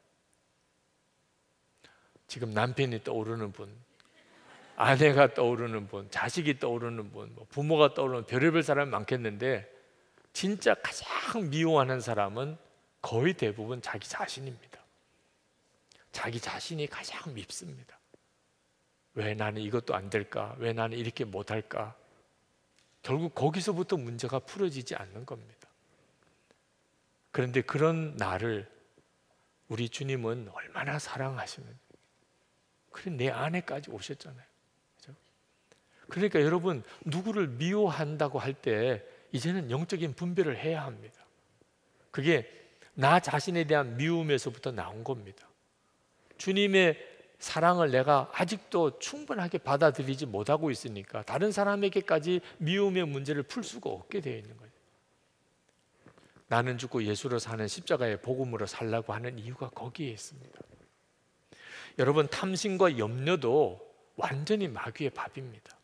지금 남편이 떠오르는 분, 아내가 떠오르는 분, 자식이 떠오르는 분, 부모가 떠오르는 별의별 사람이 많겠는데 진짜 가장 미워하는 사람은 거의 대부분 자기 자신입니다. 자기 자신이 가장 밉습니다. 왜 나는 이것도 안 될까? 왜 나는 이렇게 못할까? 결국 거기서부터 문제가 풀어지지 않는 겁니다. 그런데 그런 나를 우리 주님은 얼마나 사랑하시는지, 그래 내 안에까지 오셨잖아요. 그렇죠? 그러니까 여러분, 누구를 미워한다고 할 때 이제는 영적인 분별을 해야 합니다. 그게 나 자신에 대한 미움에서부터 나온 겁니다. 주님의 사랑을 내가 아직도 충분하게 받아들이지 못하고 있으니까 다른 사람에게까지 미움의 문제를 풀 수가 없게 되어 있는 거예요. 나는 죽고 예수로 사는 십자가의 복음으로 살라고 하는 이유가 거기에 있습니다. 여러분, 탐심과 염려도 완전히 마귀의 밥입니다.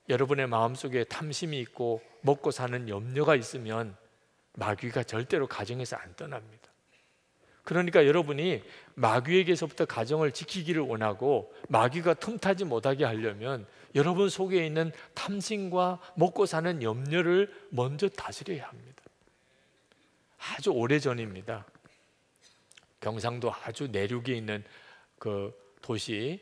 여러분의 마음속에 탐심이 있고 먹고 사는 염려가 있으면 마귀가 절대로 가정에서 안 떠납니다. 그러니까 여러분이 마귀에게서부터 가정을 지키기를 원하고 마귀가 틈타지 못하게 하려면 여러분 속에 있는 탐심과 먹고 사는 염려를 먼저 다스려야 합니다. 아주 오래전입니다. 경상도 아주 내륙에 있는 그 도시에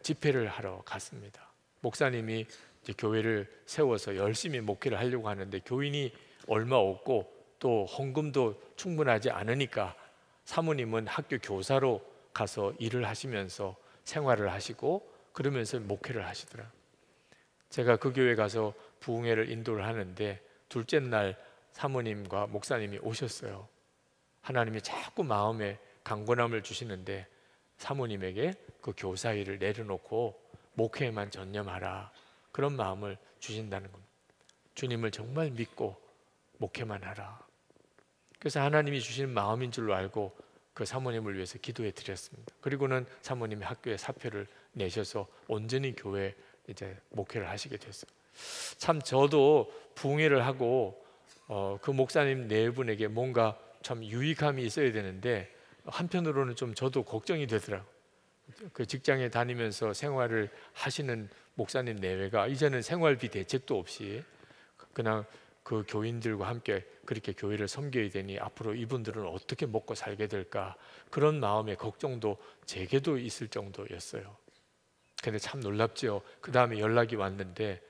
집회를 하러 갔습니다. 목사님이 이제 교회를 세워서 열심히 목회를 하려고 하는데 교인이 얼마 없고 또 헌금도 충분하지 않으니까 사모님은 학교 교사로 가서 일을 하시면서 생활을 하시고 그러면서 목회를 하시더라고요. 제가 그 교회 가서 부흥회를 인도를 하는데 둘째 날 사모님과 목사님이 오셨어요. 하나님이 자꾸 마음에 강건함을 주시는데 사모님에게 그 교사 일을 내려놓고 목회에만 전념하라, 그런 마음을 주신다는 겁니다. 주님을 정말 믿고 목회만 하라. 그래서 하나님이 주시는 마음인 줄로 알고 그 사모님을 위해서 기도해 드렸습니다. 그리고는 사모님이 학교에 사표를 내셔서 온전히 교회 이제 목회를 하시게 됐어요. 참 저도 부흥회를 하고 그 목사님 네 분에게 뭔가 참 유익함이 있어야 되는데 한편으로는 좀 저도 걱정이 되더라고요. 그 직장에 다니면서 생활을 하시는 목사님 내외가 이제는 생활비 대책도 없이 그냥 그 교인들과 함께 그렇게 교회를 섬겨야 되니 앞으로 이분들은 어떻게 먹고 살게 될까, 그런 마음의 걱정도 제게도 있을 정도였어요. 근데 참 놀랍죠. 그 다음에 연락이 왔는데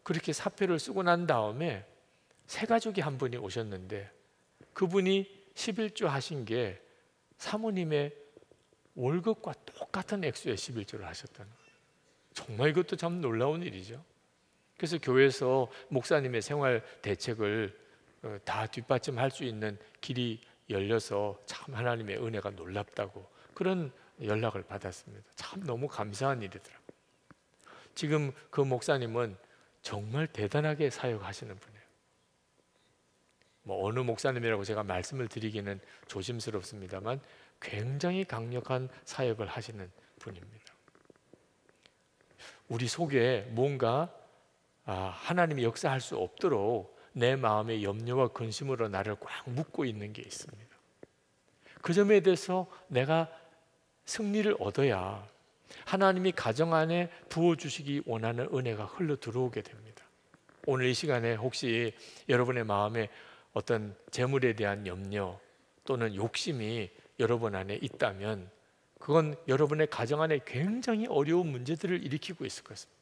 그렇게 사표를 쓰고 난 다음에 세 가족이 한 분이 오셨는데 그분이 11조 하신 게 사모님의 월급과 똑같은 액수의 11조를 하셨다는 거예요. 정말 이것도 참 놀라운 일이죠. 그래서 교회에서 목사님의 생활 대책을 다 뒷받침할 수 있는 길이 열려서 참 하나님의 은혜가 놀랍다고 그런 연락을 받았습니다. 참 너무 감사한 일이더라고요. 지금 그 목사님은 정말 대단하게 사역하시는 분이에요. 어느 목사님이라고 제가 말씀을 드리기는 조심스럽습니다만 굉장히 강력한 사역을 하시는 분입니다. 우리 속에 뭔가 하나님이 역사할 수 없도록 내 마음의 염려와 근심으로 나를 꽉 묶고 있는 게 있습니다. 그 점에 대해서 내가 승리를 얻어야 하나님이 가정 안에 부어주시기 원하는 은혜가 흘러 들어오게 됩니다. 오늘 이 시간에 혹시 여러분의 마음에 어떤 재물에 대한 염려 또는 욕심이 여러분 안에 있다면 그건 여러분의 가정 안에 굉장히 어려운 문제들을 일으키고 있을 것입니다.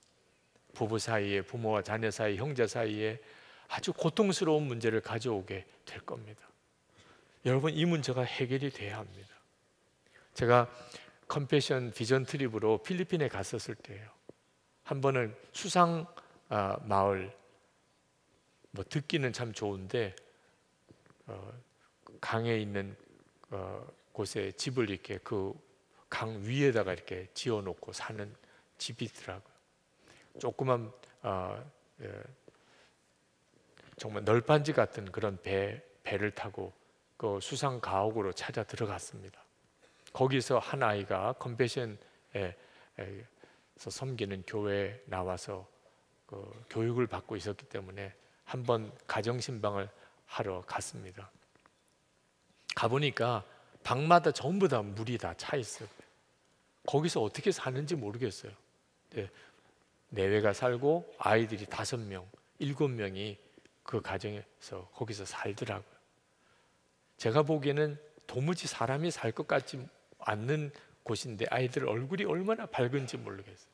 부부 사이에, 부모와 자녀 사이, 형제 사이에 아주 고통스러운 문제를 가져오게 될 겁니다. 여러분, 이 문제가 해결이 돼야 합니다. 제가 컴패션 비전 트립으로 필리핀에 갔었을 때예요. 한 번은 수상 마을, 듣기는 참 좋은데 강에 있는 곳에 집을 이렇게 그 강 위에다가 이렇게 지어놓고 사는 집이 있더라고요. 조그만 정말 널빤지 같은 그런 배를 타고 그 수상 가옥으로 찾아 들어갔습니다. 거기서 한 아이가 컴패션에서 섬기는 교회에 나와서 그 교육을 받고 있었기 때문에 한번 가정신방을 하러 갔습니다. 가보니까 방마다 전부 다 물이 다 차 있어요. 거기서 어떻게 사는지 모르겠어요. 내외가 살고 아이들이 5명, 7명이 그 가정에서 거기서 살더라고요. 제가 보기에는 도무지 사람이 살 것 같지 않는 곳인데 아이들 얼굴이 얼마나 밝은지 모르겠어요.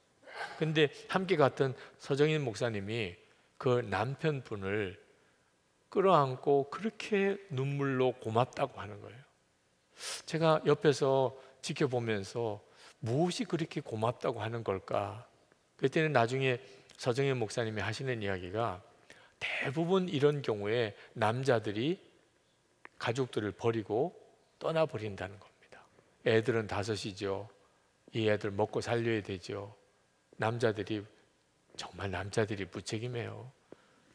근데 함께 갔던 서정인 목사님이 그 남편분을 끌어안고 그렇게 눈물로 고맙다고 하는 거예요. 제가 옆에서 지켜보면서 무엇이 그렇게 고맙다고 하는 걸까? 그때는 나중에 서정인 목사님이 하시는 이야기가 대부분 이런 경우에 남자들이 가족들을 버리고 떠나버린다는 겁니다. 애들은 5이죠. 이 애들 먹고 살려야 되죠. 정말 남자들이 무책임해요.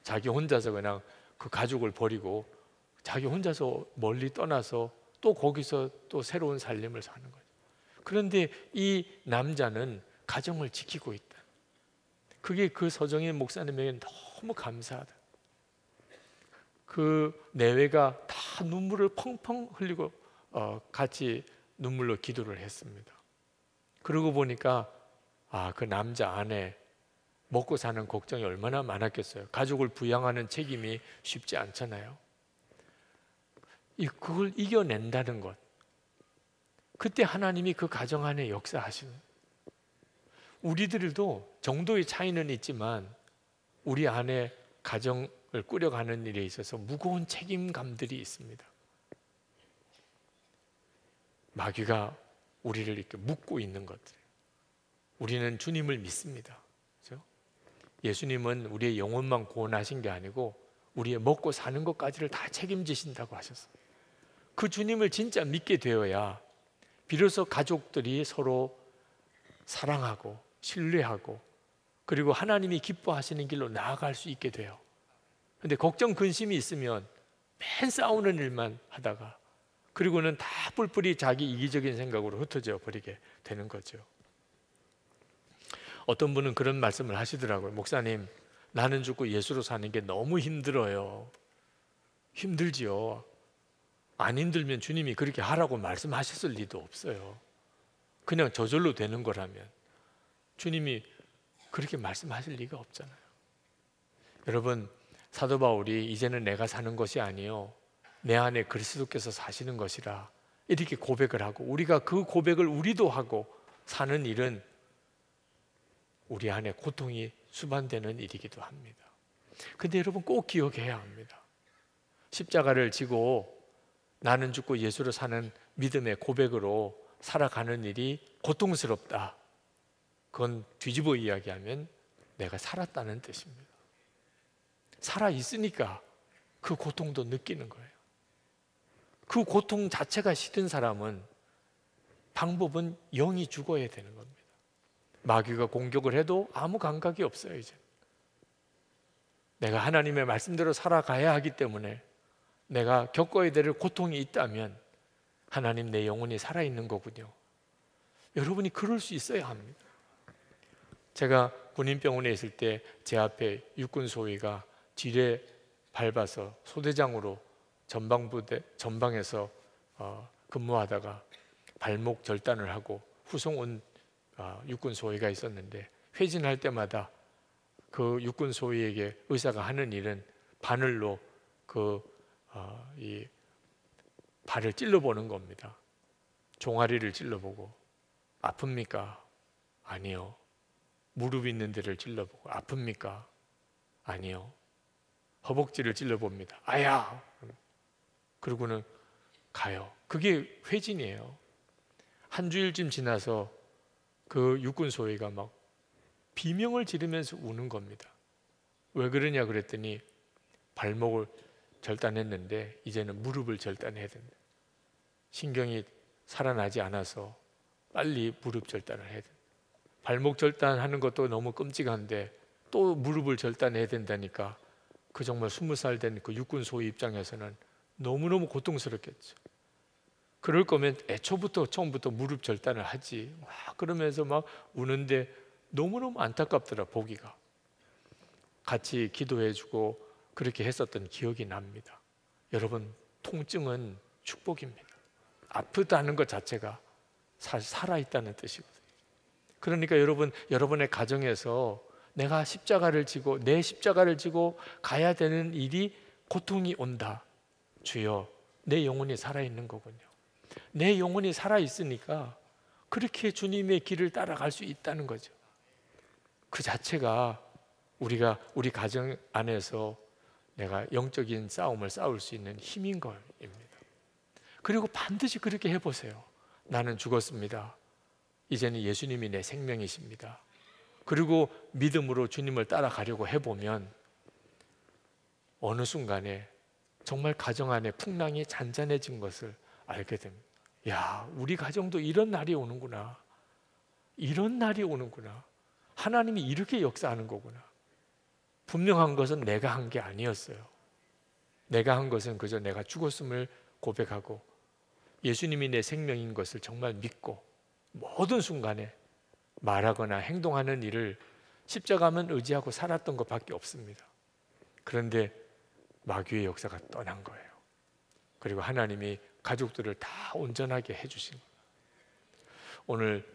자기 혼자서 그냥 그 가족을 버리고 자기 혼자서 멀리 떠나서 또 거기서 또 새로운 삶을 사는 거죠. 그런데 이 남자는 가정을 지키고 있다. 그게 그 서정인 목사님에게 너무 감사하다. 그 내외가 다 눈물을 펑펑 흘리고 같이 눈물로 기도를 했습니다. 그러고 보니까 그 남자 아내 먹고 사는 걱정이 얼마나 많았겠어요. 가족을 부양하는 책임이 쉽지 않잖아요. 그걸 이겨낸다는 것, 그때 하나님이 그 가정 안에 역사하시는, 우리들도 정도의 차이는 있지만 우리 안에 가정을 꾸려가는 일에 있어서 무거운 책임감들이 있습니다. 마귀가 우리를 이렇게 묶고 있는 것들, 우리는 주님을 믿습니다. 그렇죠? 예수님은 우리의 영혼만 구원하신 게 아니고 우리의 먹고 사는 것까지를 다 책임지신다고 하셨어요. 그 주님을 진짜 믿게 되어야 비로소 가족들이 서로 사랑하고 신뢰하고 그리고 하나님이 기뻐하시는 길로 나아갈 수 있게 돼요. 그런데 걱정 근심이 있으면 맨 싸우는 일만 하다가 그리고는 다 뿔뿔이 자기 이기적인 생각으로 흩어져 버리게 되는 거죠. 어떤 분은 그런 말씀을 하시더라고요. 목사님, 나는 죽고 예수로 사는 게 너무 힘들어요. 힘들지요. 안 힘들면 주님이 그렇게 하라고 말씀하셨을 리도 없어요. 그냥 저절로 되는 거라면 주님이 그렇게 말씀하실 리가 없잖아요. 여러분, 사도 바울이 이제는 내가 사는 것이 아니요 내 안에 그리스도께서 사시는 것이라 이렇게 고백을 하고, 우리가 그 고백을 우리도 하고 사는 일은 우리 안에 고통이 수반되는 일이기도 합니다. 근데 여러분, 꼭 기억해야 합니다. 십자가를 지고 나는 죽고 예수로 사는 믿음의 고백으로 살아가는 일이 고통스럽다. 그건 뒤집어 이야기하면 내가 살았다는 뜻입니다. 살아있으니까 그 고통도 느끼는 거예요. 그 고통 자체가 싫은 사람은 방법은 영이 죽어야 되는 겁니다. 마귀가 공격을 해도 아무 감각이 없어요. 이제 내가 하나님의 말씀대로 살아가야 하기 때문에 내가 겪어야 될 고통이 있다면 하나님, 내 영혼이 살아있는 거군요. 여러분이 그럴 수 있어야 합니다. 제가 군인병원에 있을 때 제 앞에 육군 소위가 지뢰 밟아서 소대장으로 전방에서 근무하다가 발목 절단을 하고 후송 온 육군 소위가 있었는데 회진할 때마다 그 육군 소위에게 의사가 하는 일은 바늘로 이 발을 찔러보는 겁니다. 종아리를 찔러보고 아픕니까? 아니요. 무릎 있는 데를 찔러보고 아픕니까? 아니요. 허벅지를 찔러봅니다. 아야! 그러고는 가요. 그게 회진이에요. 한 주일쯤 지나서 그 육군 소위가 막 비명을 지르면서 우는 겁니다. 왜 그러냐 그랬더니 발목을 절단했는데 이제는 무릎을 절단해야 된다. 신경이 살아나지 않아서 빨리 무릎 절단을 해야 된다. 발목 절단하는 것도 너무 끔찍한데 또 무릎을 절단해야 된다니까 그 정말 20살 된 그 육군 소위 입장에서는 너무너무 고통스럽겠죠. 그럴 거면 처음부터 무릎 절단을 하지. 막 그러면서 막 우는데 너무너무 안타깝더라 보기가. 같이 기도해주고 그렇게 했었던 기억이 납니다. 여러분, 통증은 축복입니다. 아프다는 것 자체가 살아있다는 뜻이거든요. 그러니까 여러분, 여러분의 가정에서 내가 십자가를 지고 내 십자가를 지고 가야 되는 일이 고통이 온다. 주여, 내 영혼이 살아있는 거군요. 내 영혼이 살아있으니까 그렇게 주님의 길을 따라갈 수 있다는 거죠. 그 자체가 우리 가정 안에서 내가 영적인 싸움을 싸울 수 있는 힘인 것입니다. 그리고 반드시 그렇게 해보세요. 나는 죽었습니다. 이제는 예수님이 내 생명이십니다. 그리고 믿음으로 주님을 따라가려고 해보면 어느 순간에 정말 가정 안에 풍랑이 잔잔해진 것을 알게 됩니다. 야, 우리 가정도 이런 날이 오는구나. 이런 날이 오는구나. 하나님이 이렇게 역사하는 거구나. 분명한 것은 내가 한 게 아니었어요. 내가 한 것은 그저 내가 죽었음을 고백하고 예수님이 내 생명인 것을 정말 믿고 모든 순간에 말하거나 행동하는 일을 십자가만 의지하고 살았던 것밖에 없습니다. 그런데 마귀의 역사가 떠난 거예요. 그리고 하나님이 가족들을 다 온전하게 해주신 거예요. 오늘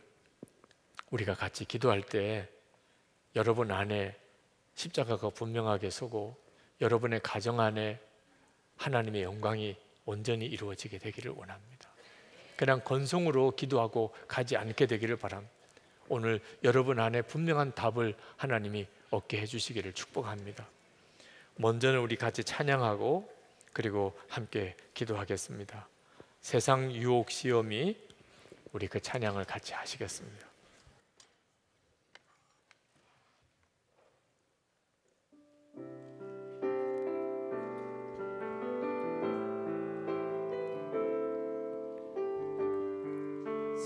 우리가 같이 기도할 때 여러분 안에 십자가가 분명하게 서고 여러분의 가정 안에 하나님의 영광이 온전히 이루어지게 되기를 원합니다. 그냥 건성으로 기도하고 가지 않게 되기를 바랍니다. 오늘 여러분 안에 분명한 답을 하나님이 얻게 해주시기를 축복합니다. 먼저는 우리 같이 찬양하고 그리고 함께 기도하겠습니다. 세상 유혹 시험이 우리 그 찬양을 같이 하시겠습니다.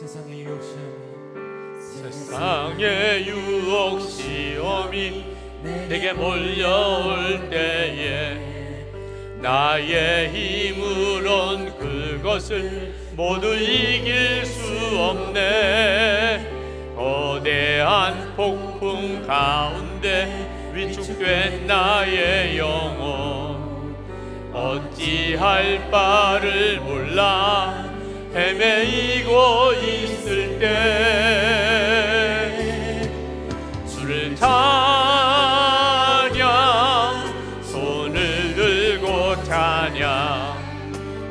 세상의 유혹 시험이 세상의 유혹 시험이 내게 몰려올 때에 나의 힘으론 그것을 모두 이길 수 없네. 거대한 폭풍 가운데 위축된 나의 영혼 어찌할 바를 몰라 헤매이고 있을 때 주를 찬양 손을 들고 찬양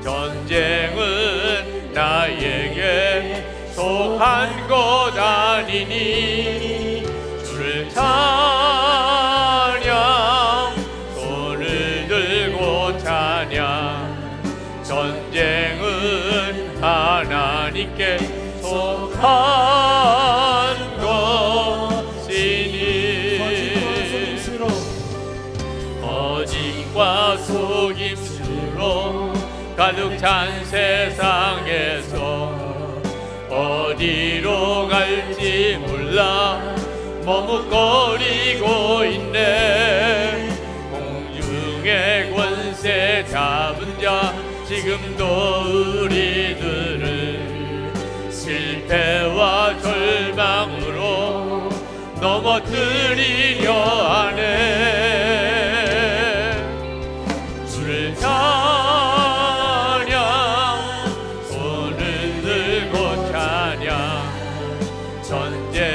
전쟁은 나에게 속한 것 아니니 주를 찬양 손을 들고 찬양 전쟁은 하나님께 속한 것이니 거짓과 속임수로 가득 찬 세상에서 어디로 갈지 몰라 머뭇거리고 있네. 공중의 권세 잡은 자 지금도 우리들을 실패와 절망으로 넘어뜨리려 하네. 주를 찬양 손을 들고 찬양 전쟁은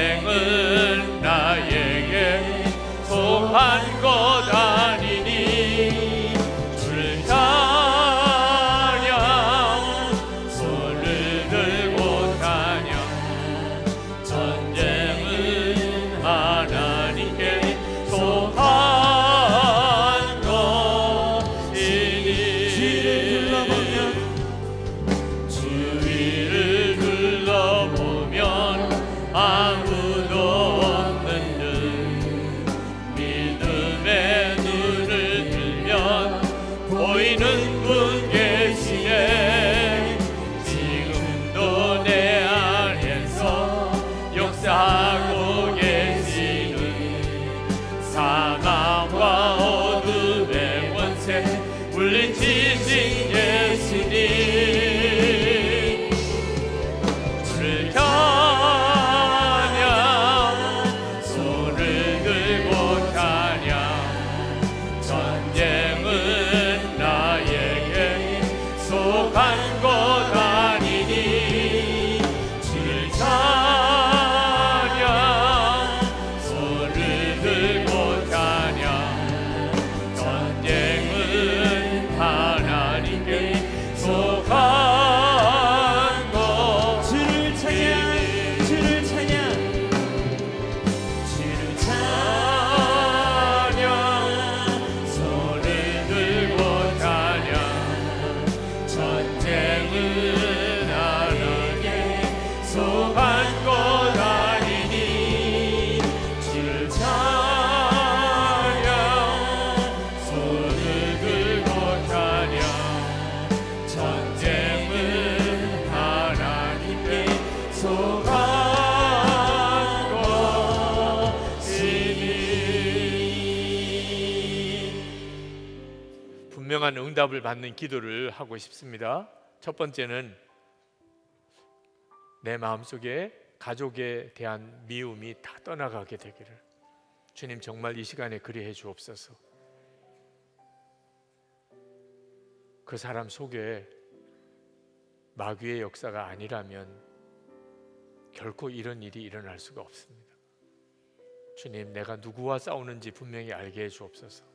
하시는 분 계시네. 지금도 내 안에서 역사하고 계시는 사망과 어둠의 권세 물리치신 예수님, 주를 찬양, 손을 들고 찬양. 전쟁은 나에게 속한 것 아니니 주를 찬양, 손을 들고 찬양. 전쟁은 하나님께 속한 것. 주를 찬양, 주를 찬양, 주를 찬양, 손을 들고 찬양. 전쟁은 하나님께 속한 것 아니니 주를 찬양, 손을 들고 찬양. 전쟁은 하나님께 속한 것이니. 분명한 응답을 받는 기도를 하고 싶습니다. 첫 번째는 내 마음속에 가족에 대한 미움이 다 떠나가게 되기를 주님 정말 이 시간에 그리해 주옵소서. 그 사람 속에 마귀의 역사가 아니라면 결코 이런 일이 일어날 수가 없습니다. 주님, 내가 누구와 싸우는지 분명히 알게 해 주옵소서.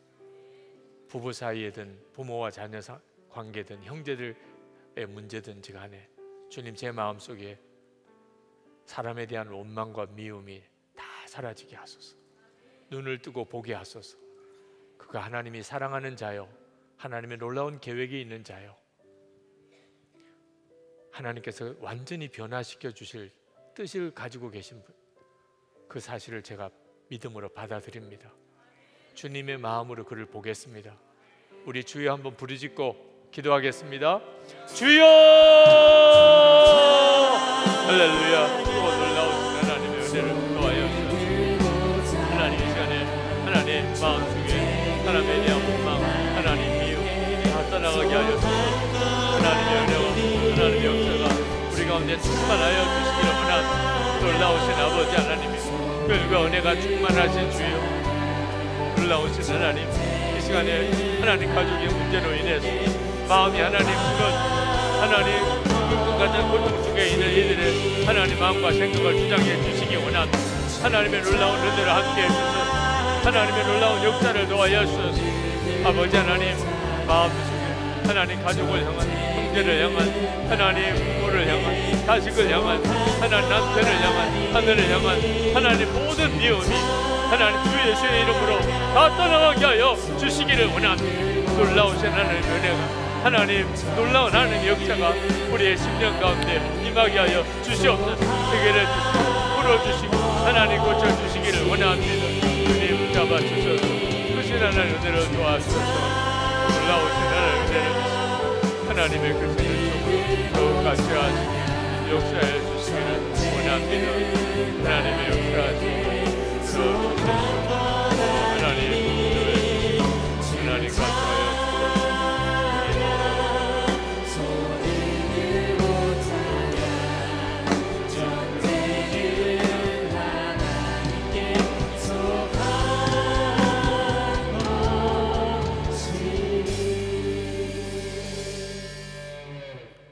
부부 사이에든 부모와 자녀 관계든 형제들의 문제든지 간에 주님, 제 마음속에 사람에 대한 원망과 미움이 다 사라지게 하소서. 눈을 뜨고 보게 하소서. 그가 하나님이 사랑하는 자요, 하나님의 놀라운 계획이 있는 자요, 하나님께서 완전히 변화시켜 주실 뜻을 가지고 계신 분, 그 사실을 제가 믿음으로 받아들입니다. 주님의 마음으로 그를 보겠습니다. 우리 주여 한번 부르짖고 기도하겠습니다. 주여! 할렐루야. 또 놀라우신 하나님의 은혜를 도와여 주옵소서. 하나님, 이 시간에 하나님 마음속에 사람에 대한 원망, 하나님 미움 다 떠나가게 하여 주옵소서. 하나님의 은혜와 하나님의 역사가 우리 가운데 충만하여 주시기를 원하는 놀라우신 아버지 하나님이, 별과 은혜가 충만하신 주여, 놀라우신 하나님, 이 시간에 하나님 가족의 문제로 인해서 마음이 하나님 그것 하나님 그 같은 고통 속에 있는 이들의 하나님 마음과 생각을 주장해 주시기 원합니다. 하나님의 놀라운 은혜를 함께 해주셔서 하나님의 놀라운 역사를 도와여 주셔서 아버지 하나님 마음속에 하나님 가족을 향한, 형제를 향한, 하나님 부모를 향한, 자식을 향한, 하나님 남편을 향한, 하늘을 향한 하나님 모든 미움이 하나님 주 예수의 이름으로 다 떠나가게 하여 주시기를 원합니다. 놀라우신 하나님의 은혜가, 하나님 놀라운 하나님의 역사가 우리의 심령 가운데 임하게 하여 주시옵소서. 해결해 주시고 풀어주시고 하나님 고쳐주시기를 원합니다. 주님 잡아주셔서 크신 하나님의 은혜를 도와주셔서 놀라우신 하나님의 은혜를 하나님의 그 생을 더욱같이 하시고 역사해 주시기를 원합니다. 하나님의 역사하시고 하나님 같이 하여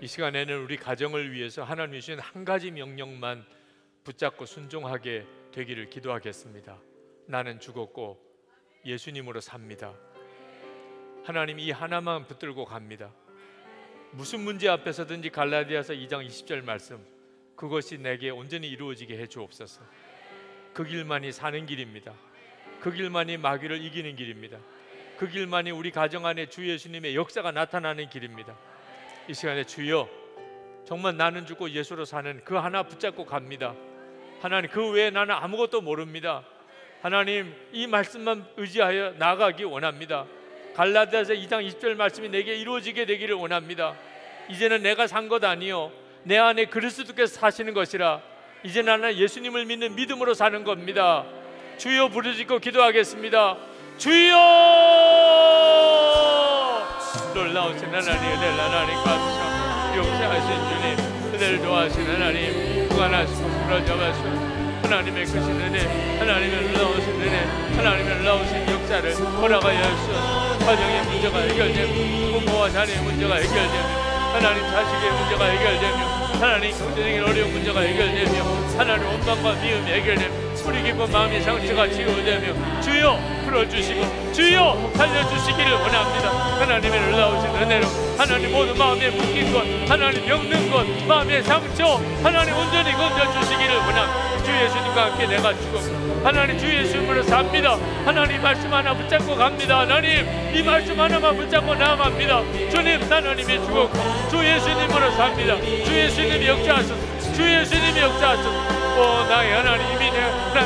이 시간에는 우리 가정을 위해서 하나님이 주신 한 가지 명령만 붙잡고 순종하게 되기를 기도하겠습니다. 나는 죽었고 예수님으로 삽니다. 하나님, 이 하나만 붙들고 갑니다. 무슨 문제 앞에서든지 갈라디아서 2장 20절 말씀, 그것이 내게 온전히 이루어지게 해 주옵소서. 그 길만이 사는 길입니다. 그 길만이 마귀를 이기는 길입니다. 그 길만이 우리 가정 안에 주 예수님의 역사가 나타나는 길입니다. 이 시간에 주여, 정말 나는 죽고 예수로 사는 그 하나 붙잡고 갑니다. 하나님, 그 외에 나는 아무것도 모릅니다. 하나님, 이 말씀만 의지하여 나아가기 원합니다. 갈라디아서 2장 20절 말씀이 내게 이루어지게 되기를 원합니다. 이제는 내가 산 것 아니요 내 안에 그리스도께서 사시는 것이라. 이제 나는 예수님을 믿는 믿음으로 사는 겁니다. 주여 부르짖고 기도하겠습니다. 주여! 놀라우신 하나님, 은혜를 하나님 감사, 용서하신 주님, 은혜를 도와하신 하나님, 구원하시고 풀어잡아주시고 하나님의 크신 은혜, 하나님의 놀라우신 은혜, 하나님의 놀라우신 역사를 허락하여 주셔서 가정의 문제가 해결되며 부모와 자녀의 문제가 해결되며 하나님 자식의 문제가 해결되며 하나님 경제적인 어려운 문제가 해결되며 하나님 원망과 미움이 해결되며 우리 기쁜 마음의 상처가 치유되며 주여 풀어주시고 주여 살려주시기를 원합니다. 하나님의 놀라우신 은혜로 하나님 모든 마음에 묶인 것, 하나님 병든 것, 마음의 상처 하나님 온전히 건져주시기를 원합니다. 주 예수님과 함께 내가 죽었고 하나님 주 예수님으로 삽니다. 하나님 말씀 하나 붙잡고 갑니다. 하나님 이 말씀 하나만 붙잡고 나아갑니다. 주님 하나님이 죽었고 주 예수님으로 삽니다. 주 예수님이 역사하소서. 주 예수님이 역사하소서. 나의 하나님이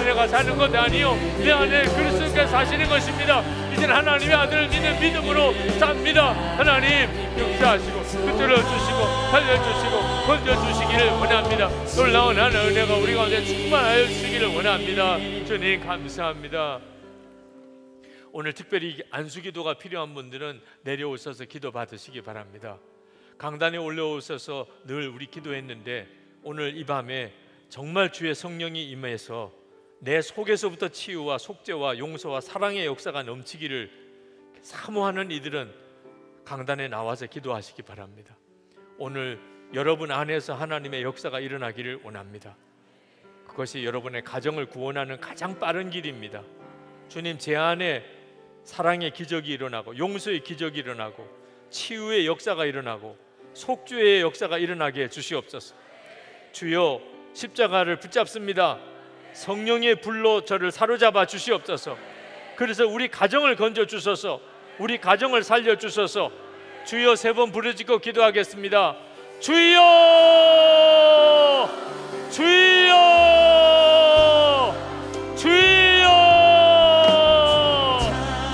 내가 사는 것 아니요 내 안에 그리스도께서 사시는 것입니다. 이제는 하나님의 아들을 믿는 믿음으로 삽니다. 하나님 역사하시고 붙들어 주시고 살려주시고 건져주시기를 원합니다. 놀라운 하나님의 은혜가 우리 가운데 충만하여 주시기를 원합니다. 주님 감사합니다. 오늘 특별히 안수기도가 필요한 분들은 내려오셔서 기도 받으시기 바랍니다. 강단에 올라오셔서 늘 우리 기도했는데 오늘 이 밤에 정말 주의 성령이 임해서 내 속에서부터 치유와 속죄와 용서와 사랑의 역사가 넘치기를 사모하는 이들은 강단에 나와서 기도하시기 바랍니다. 오늘 여러분 안에서 하나님의 역사가 일어나기를 원합니다. 그것이 여러분의 가정을 구원하는 가장 빠른 길입니다. 주님 제 안에 사랑의 기적이 일어나고 용서의 기적이 일어나고 치유의 역사가 일어나고 속죄의 역사가 일어나게 해 주시옵소서. 주여 십자가를 붙잡습니다. 성령의 불로 저를 사로잡아 주시옵소서. 그래서 우리 가정을 건져 주소서. 우리 가정을 살려 주소서. 주여 3번 부르짖고 기도하겠습니다. 주여 주여 주여.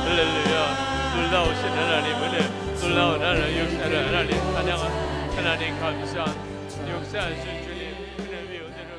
할렐루야. 놀라우신 하나님 은혜, 놀라운 하나님 역사를 하나님 찬양합니다. 하나님 감사, 역사하신 주님 은혜 위에 은혜를